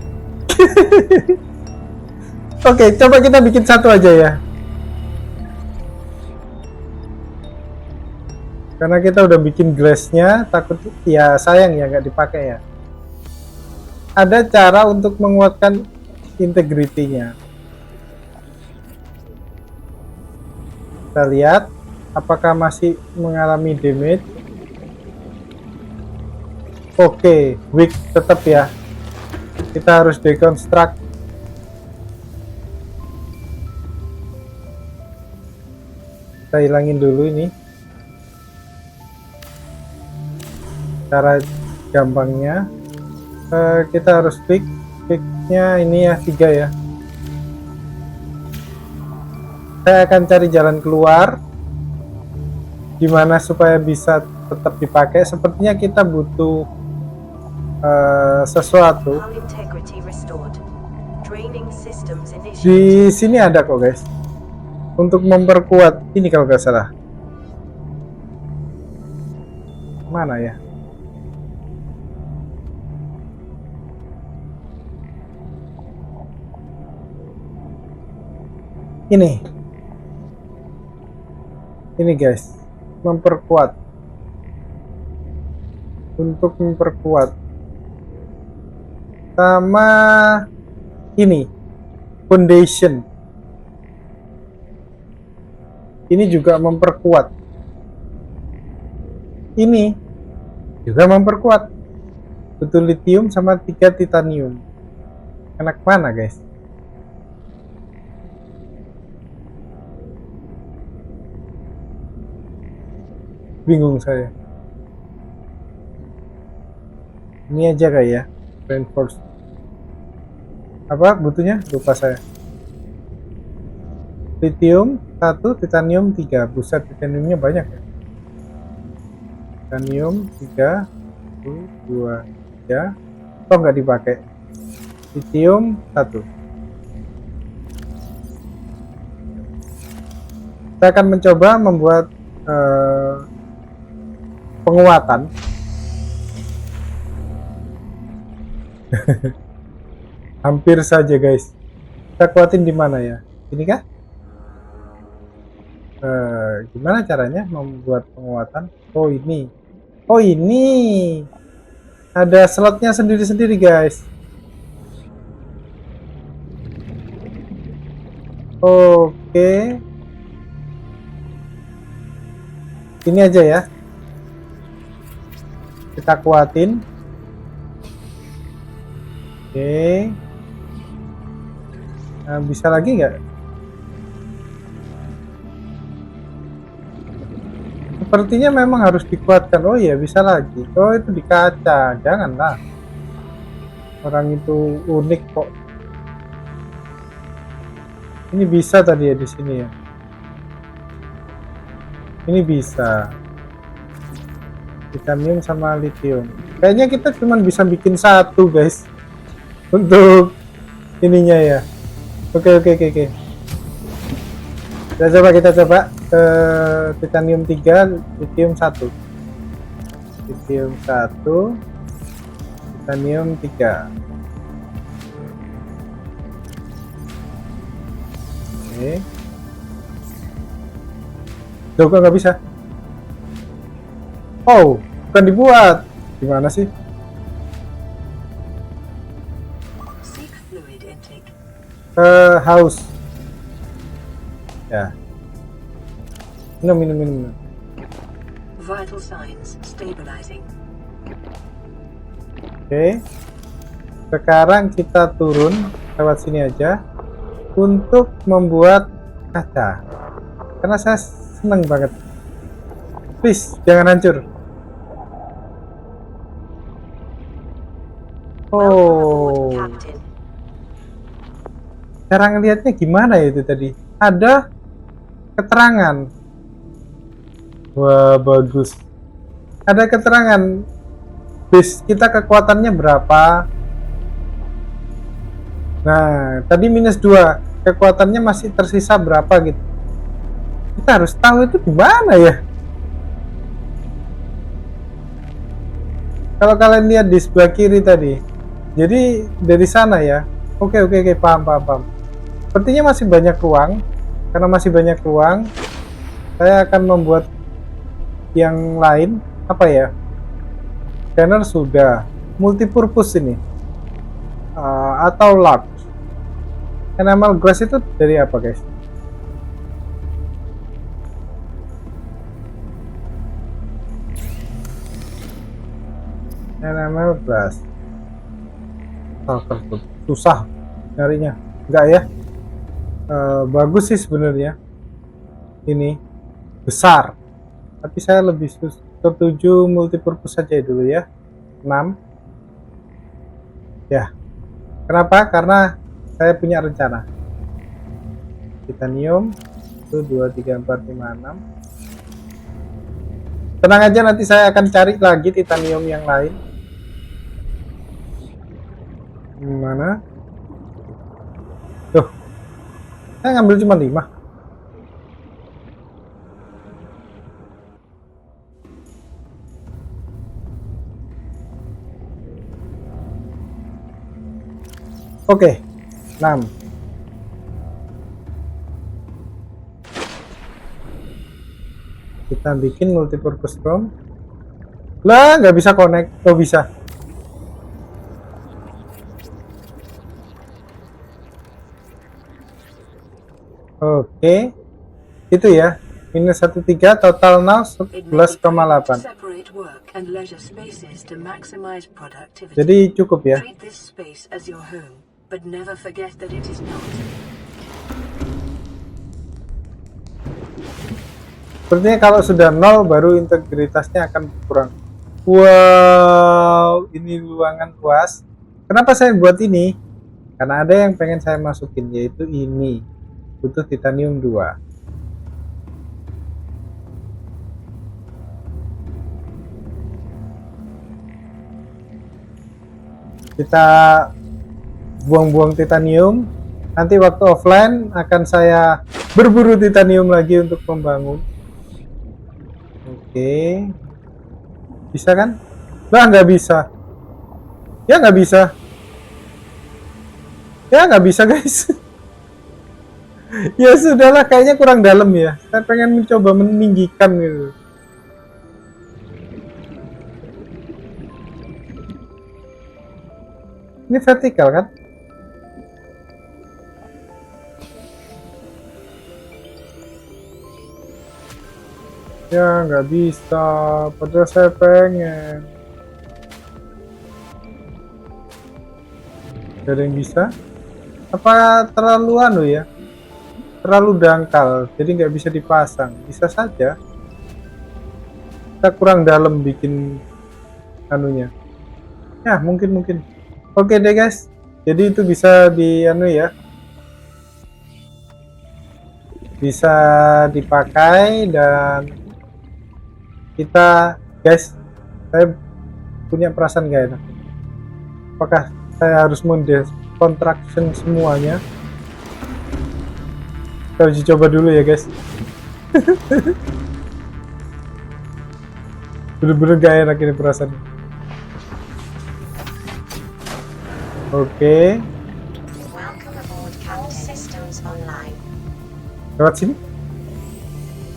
Oke, coba kita bikin satu aja ya. Karena kita udah bikin glassnya, takut ya sayang ya nggak dipakai ya. Ada cara untuk menguatkan integrity-nya. Kita lihat apakah masih mengalami damage. Oke, weak tetap ya. Kita harus deconstruct. Kita hilangin dulu ini. Cara gampangnya kita harus fixnya ini ya 3 ya. Saya akan cari jalan keluar gimana supaya bisa tetap dipakai. Sepertinya kita butuh sesuatu. Hull integrity restored. Draining systems initiated. Di sini ada kok guys. Untuk memperkuat ini kalau nggak salah. Mana ya? Ini guys, memperkuat. Untuk memperkuat sama ini foundation. Ini juga memperkuat. Ini juga memperkuat. Butuh lithium sama 3 titanium. Enak mana guys? Bingung saya. Ini aja kayak ya, reinforce. Apa butuhnya? Lupa saya. Lithium 1, titanium 3. Buset, titaniumnya banyak ya. Titanium 3, 1, 2, 3. Kok nggak dipakai? Lithium 1. Kita akan mencoba membuat penguatan. Hampir saja guys. Kita kuatin di mana ya? Ini kah? Gimana caranya membuat penguatan? Oh ini. Oh ini. Ada slotnya sendiri-sendiri guys. Oke. Ini aja ya. Kita kuatin. Oke. Nah, bisa lagi nggak? Sepertinya memang harus dikuatkan. Oh iya, bisa lagi. Oh, itu di kaca. Janganlah. Orang itu unik kok. Ini bisa tadi ya di sini ya. Ini bisa. Titanium sama lithium. Kayaknya kita cuma bisa bikin satu, guys. Untuk ininya ya. Oke. Kita coba titanium 3, lithium 1. Lithium 1, titanium 3. Oke. Loh, kok nggak bisa? Oh, bukan dibuat. Gimana sih? Seek fluid intake. Haus. Ya. Minum. Vital signs stabilizing. Oke. Sekarang kita turun lewat sini aja untuk membuat kaca. Karena saya seneng banget. Please, jangan hancur. Oh. Captain. Cara ngelihatnya gimana ya itu tadi? Ada keterangan. Wah, bagus. Ada keterangan. Base kita kekuatannya berapa? Nah, tadi -2. Kekuatannya masih tersisa berapa gitu. Kita harus tahu itu gimana ya. Kalau kalian lihat di sebelah kiri tadi. Jadi dari sana ya. Oke, paham. Sepertinya masih banyak ruang. Karena masih banyak ruang, saya akan membuat yang lain. Apa ya? Scanner sudah. Multipurpose ini. Atau large. Enamel glass itu dari apa, guys? Enamel glass. Susah nyarinya. Enggak ya? Bagus sih sebenarnya. Ini besar. Tapi saya lebih setuju multipurpose saja dulu ya. 6. Ya. Kenapa? Karena saya punya rencana. Titanium 1 2 3 4 5 6. Tenang aja, nanti saya akan cari lagi titanium yang lain. Mana? Tuh. Saya ngambil cuma 5. Oke, 6. Kita bikin multipurpose room. Lah, nggak bisa connect. Oh, bisa. Oke. Itu ya. -13, total now 11,8. Separate work and leisure spaces to maximize productivity. Jadi cukup ya. Treat this space as your home, but never forget that it is not. Sepertinya kalau sudah 0 baru integritasnya akan kurang. Wow, ini ruangan puas. Kenapa saya buat ini? Karena ada yang pengen saya masukin, yaitu ini. Butuh titanium 2. Kita buang-buang titanium. Nanti waktu offline akan saya berburu titanium lagi untuk membangun. Oke. Bisa kan? Lah nggak bisa. Ya nggak bisa. Ya nggak bisa guys. Ya sudahlah, kayaknya kurang dalam ya. Saya pengen mencoba meninggikan gitu. Ini vertikal kan? Ya nggak bisa, padahal saya pengen. Gak ada yang bisa? Apa terlalu anu ya? Terlalu dangkal, jadi nggak bisa dipasang. Bisa saja. Kita kurang dalam bikin anunya. Ya mungkin. Oke deh guys. Jadi itu bisa di anu ya. Bisa dipakai dan kita guys, saya punya perasaan gak enak. Apakah saya harus contraction semuanya? Kita uji coba dulu ya guys. Bener-bener gak enak ini perasaan. Oke. Welcome aboard Count Systems Online. Lewat sini.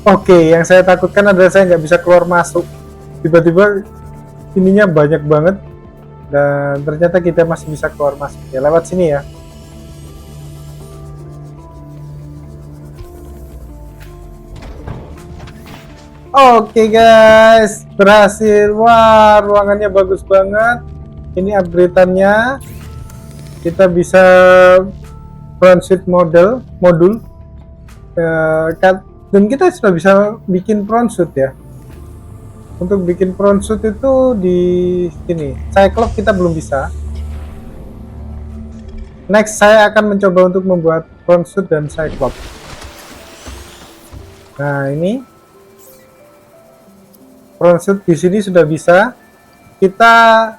Oke, yang saya takutkan adalah saya nggak bisa keluar masuk. Tiba-tiba ininya banyak banget dan ternyata kita masih bisa keluar masuk. Ya lewat sini ya. Oke guys, berhasil. Wah, ruangannya bagus banget. Ini upgrade-annya. Kita bisa front-suit modul. Dan kita sudah bisa bikin front-suit ya. Untuk bikin front-suit itu di sini. Cyclops kita belum bisa. Next saya akan mencoba untuk membuat front-suit dan Cyclops. Nah, ini front-suit di sini sudah bisa. Kita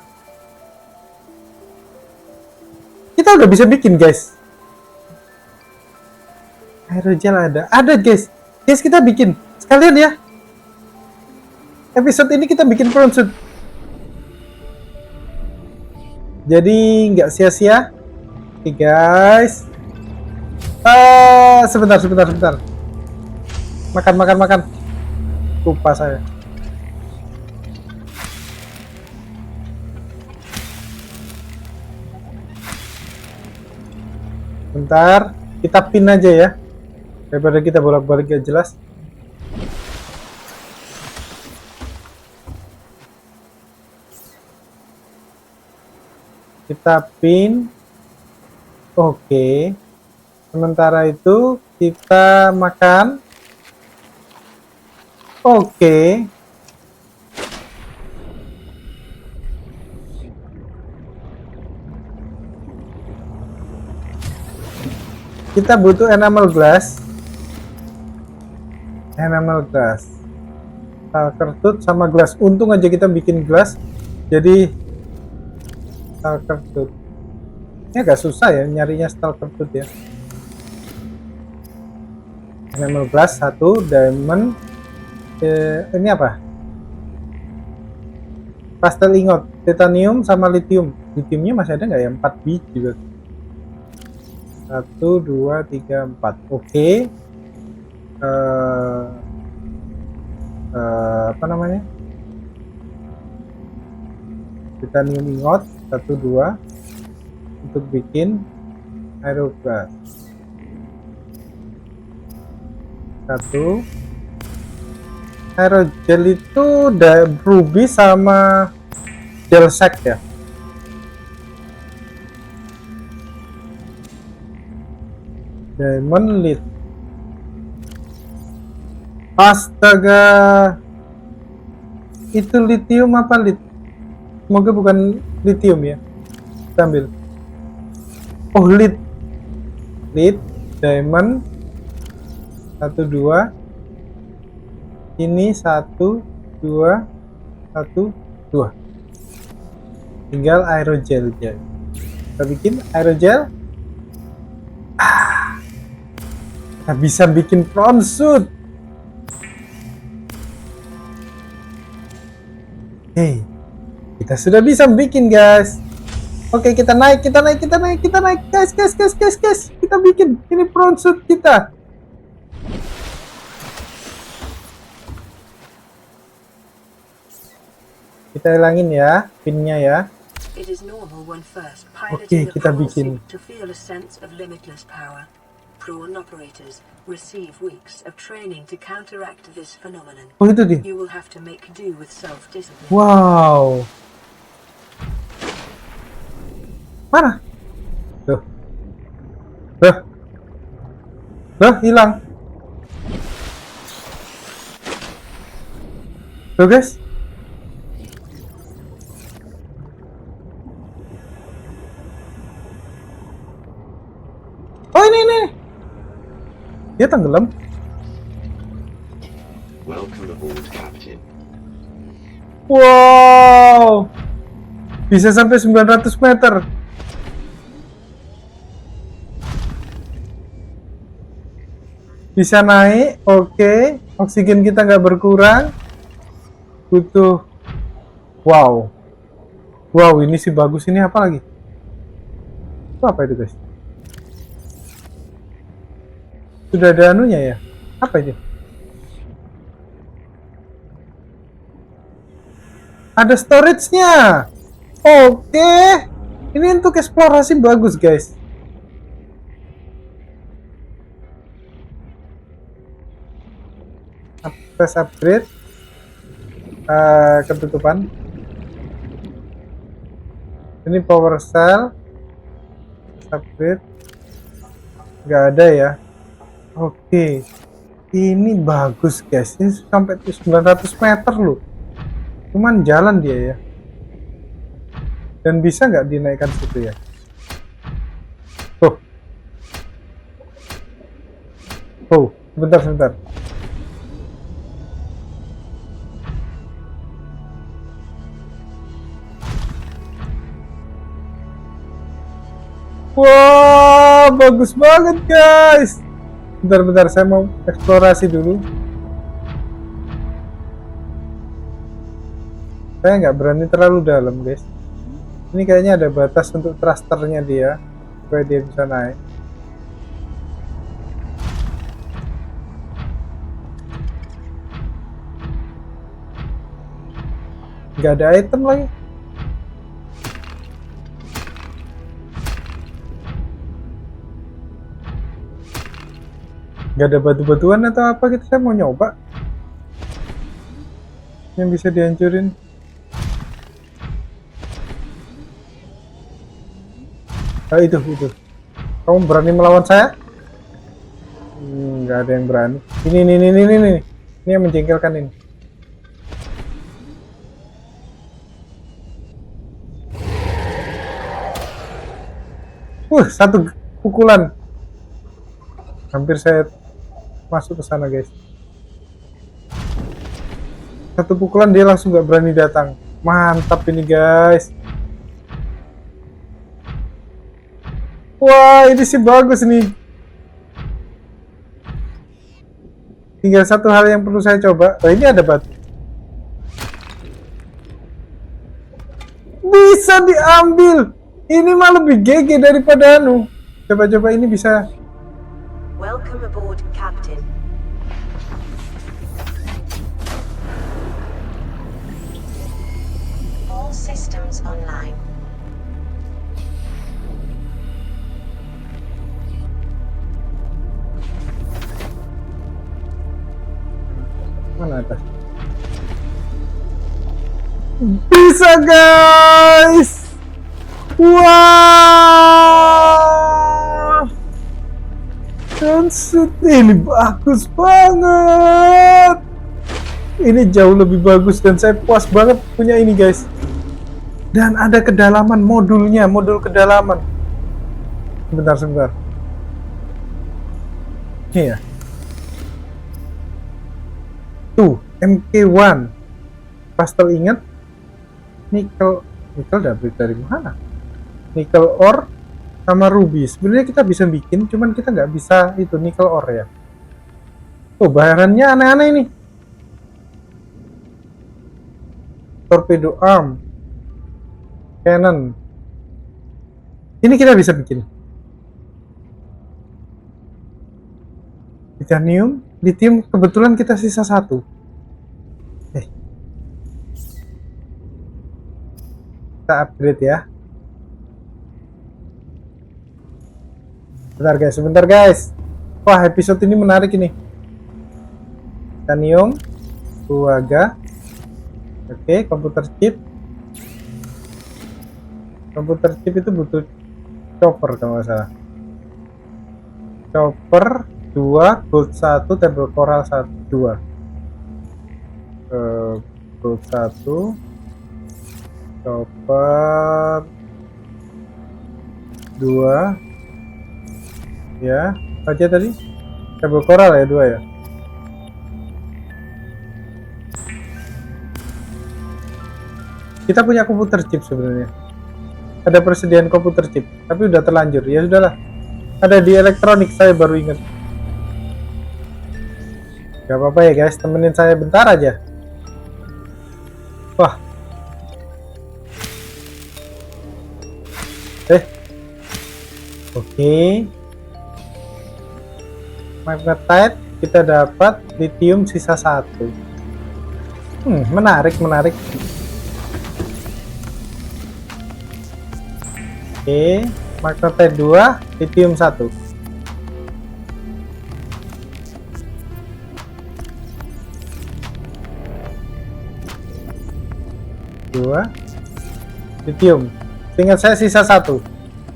udah bisa bikin guys. Aerogel ada guys. Guys, kita bikin sekalian ya. Episode ini kita bikin front-suit. Jadi nggak sia-sia. Oke guys. Sebentar. Makan. Lupa saya. Bentar, kita pin aja ya. Daripada kita bolak-balik gak jelas. Kita pin. Oke. Sementara itu kita makan. Oke. Kita butuh enamel glass. Talker tooth sama glass. Untung aja kita bikin glass. Jadi talker tooth. Ini agak susah ya nyarinya talker tooth ya. Enamel glass 1, diamond. Ini apa? Pastel ingot, titanium sama lithium. Lithiumnya masih ada nggak ya? 4 biji berarti. 1, 2, 3, 4. Oke. Apa namanya? Titanium ingot 1, 2 untuk bikin aerogel. 1. Aerogel itu udah ruby sama gel sack ya. Diamond lead. Astaga. Itu lithium apa lead? Semoga bukan lithium ya. Kita ambil. Oh, lead. Lead, diamond. 1, 2. Ini 1, 2, 1, 2. Tinggal aerogel aja. Kita bikin aerogel. Kita bisa bikin front suit. Oke, kita sudah bisa bikin guys. Oke, kita naik guys. Kita bikin ini front suit kita. Kita hilangin ya pinnya ya. It is normal when first Oke, piloting a kita prawn bikin. suit to feel a sense of limitless power. Prawn operators receive weeks of training to counteract this phenomenon. Oh itu dia. You will have to make do with self-discipline. Wow. Mana? Tuh. Hilang. Tuh guys. Oh ini. Dia tenggelam. Welcome aboard, Captain. Wow. Bisa sampai 900 meter. Bisa naik, oke. Oksigen kita nggak berkurang. Butuh. Wow. Wow, ini sih bagus. Ini apa lagi? Itu apa itu guys? Sudah ada anunya ya? Apa itu? Ada storage-nya. Oke. Ini untuk eksplorasi bagus guys. Press upgrade. Ketutupan. Ini power cell. Upgrade. Nggak ada ya. Oke. Ini bagus guys. Ini sampai 900 meter loh. Cuman jalan dia ya. Dan bisa nggak dinaikkan situ ya? Tuh. Oh, sebentar. Wah, bagus banget guys. Bentar, saya mau eksplorasi dulu. Saya nggak berani terlalu dalam guys. Ini kayaknya ada batas untuk thrusternya dia, supaya dia bisa naik. Nggak ada item lagi. Nggak ada batu-batuan atau apa gitu. Saya mau nyoba yang bisa dihancurin. Oh, itu. Kamu berani melawan saya? Nggak ada yang berani. Ini yang menjengkelkan ini. Satu pukulan. Hampir saya masuk ke sana guys. Satu pukulan dia langsung nggak berani datang. Mantap ini guys. Wah, ini sih bagus nih. Tinggal satu hal yang perlu saya coba. Oh, ini ada batu. Bisa diambil. Ini mah lebih GG daripada anu. Coba-coba ini bisa. Welcome aboard, Captain. All systems online. Mana atas? Bisa guys. Wah. Sunset ini bagus banget. Ini jauh lebih bagus dan saya puas banget punya ini guys. Dan ada kedalaman modulnya, modul kedalaman. Sebentar. Ini ya. Tuh, MK1. Pastel ingat. Nikel dapat dari mana? Nikel ore sama ruby. Sebenarnya kita bisa bikin, cuman kita nggak bisa itu nikel ore ya. Tuh, bayarannya aneh-aneh ini. torpedo arm, cannon. Ini kita bisa bikin. Titanium, lithium, kebetulan kita sisa 1. Kita upgrade ya. Sebentar guys. Wah, episode ini menarik ini. Titanium, Tuaga. Oke, komputer chip. Komputer chip itu butuh chopper kalau nggak salah. Chopper 2, gold 1, temple coral 1, 2. Gold 1, chopper 2. Ya, aja tadi temple coral ya 2 ya. Kita punya komputer chip sebenarnya. Ada persediaan komputer chip, tapi udah terlanjur. Ya sudahlah. Ada di elektronik, saya baru ingat. Gak apa-apa ya guys, temenin saya bentar aja. Wah. Oke. Magnetite kita dapat lithium sisa 1. Menarik. Oke, magnetite 2, lithium 1. Lithium. Seingat saya sisa 1.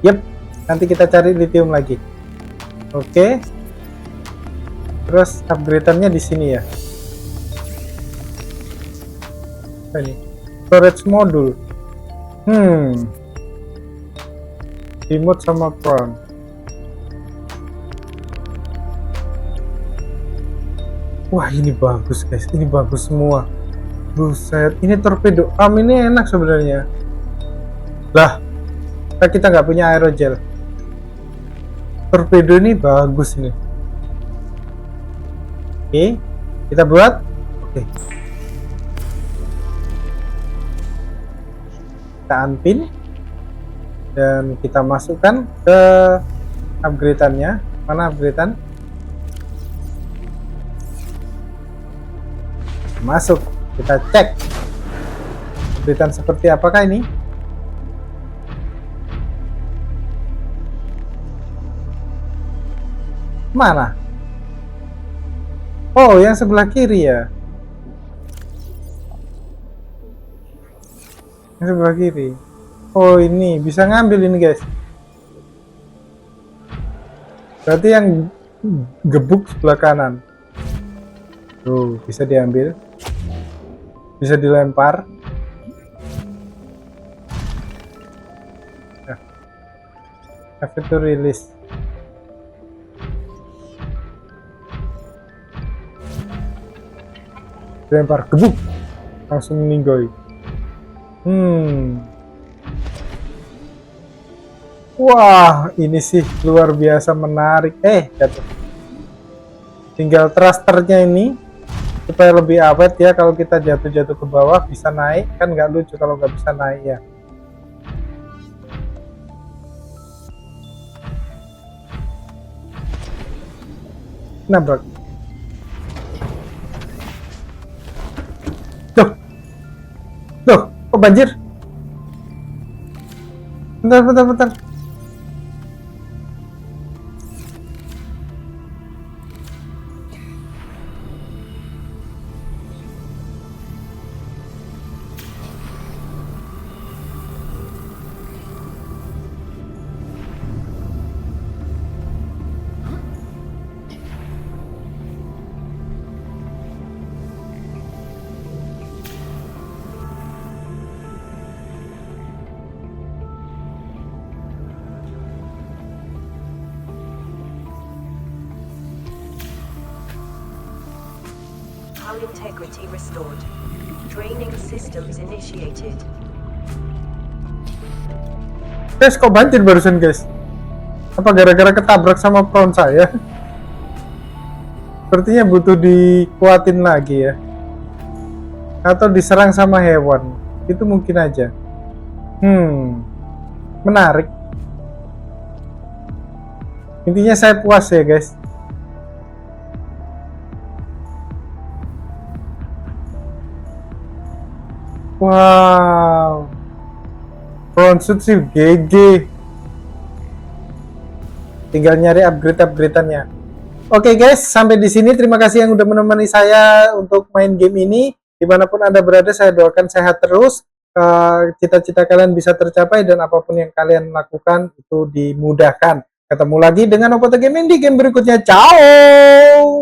Yep, nanti kita cari lithium lagi. Oke. Terus upgrade-annya di sini ya. Ini storage module. Remote sama prawn. Wah, ini bagus guys. Ini bagus semua. Buset, ini torpedo arm ini enak sebenarnya. Lah, kita nggak punya aerogel. Torpedo ini bagus nih. Oke, kita buat. Oke. Kita unpin dan kita masukkan ke upgrade-annya. Mana upgrade-an? Masuk. Kita cek update-an seperti apakah ini. Mana? Oh, yang sebelah kiri ya. Yang sebelah kiri. Oh, ini bisa ngambil ini guys. Berarti yang gebuk sebelah kanan. Tuh, bisa diambil. Bisa dilempar. Have to release. Dilempar, gebuk, langsung meninggoy. Wah, ini sih luar biasa menarik. Jatuh. Tinggal thrusternya ini supaya lebih awet ya. Kalau kita jatuh ke bawah bisa naik, kan nggak lucu kalau nggak bisa naik ya. Nabrak. Loh, kok banjir? Bentar. Hull integrity restored. Training systems initiated. Guys, kok banjir barusan guys? Apa gara-gara ketabrak sama prawn saya? Sepertinya butuh dikuatin lagi ya. Atau diserang sama hewan. Itu mungkin aja. Menarik. Intinya saya puas ya guys. Wow, front suit sih GG. Tinggal nyari upgrade-upgradeannya. Oke guys, sampai di sini. Terima kasih yang udah menemani saya untuk main game ini. Dimanapun Anda berada, saya doakan sehat terus. Cita-cita kalian bisa tercapai dan apapun yang kalian lakukan itu dimudahkan. Ketemu lagi dengan Opoto Gaming di game berikutnya. Ciao!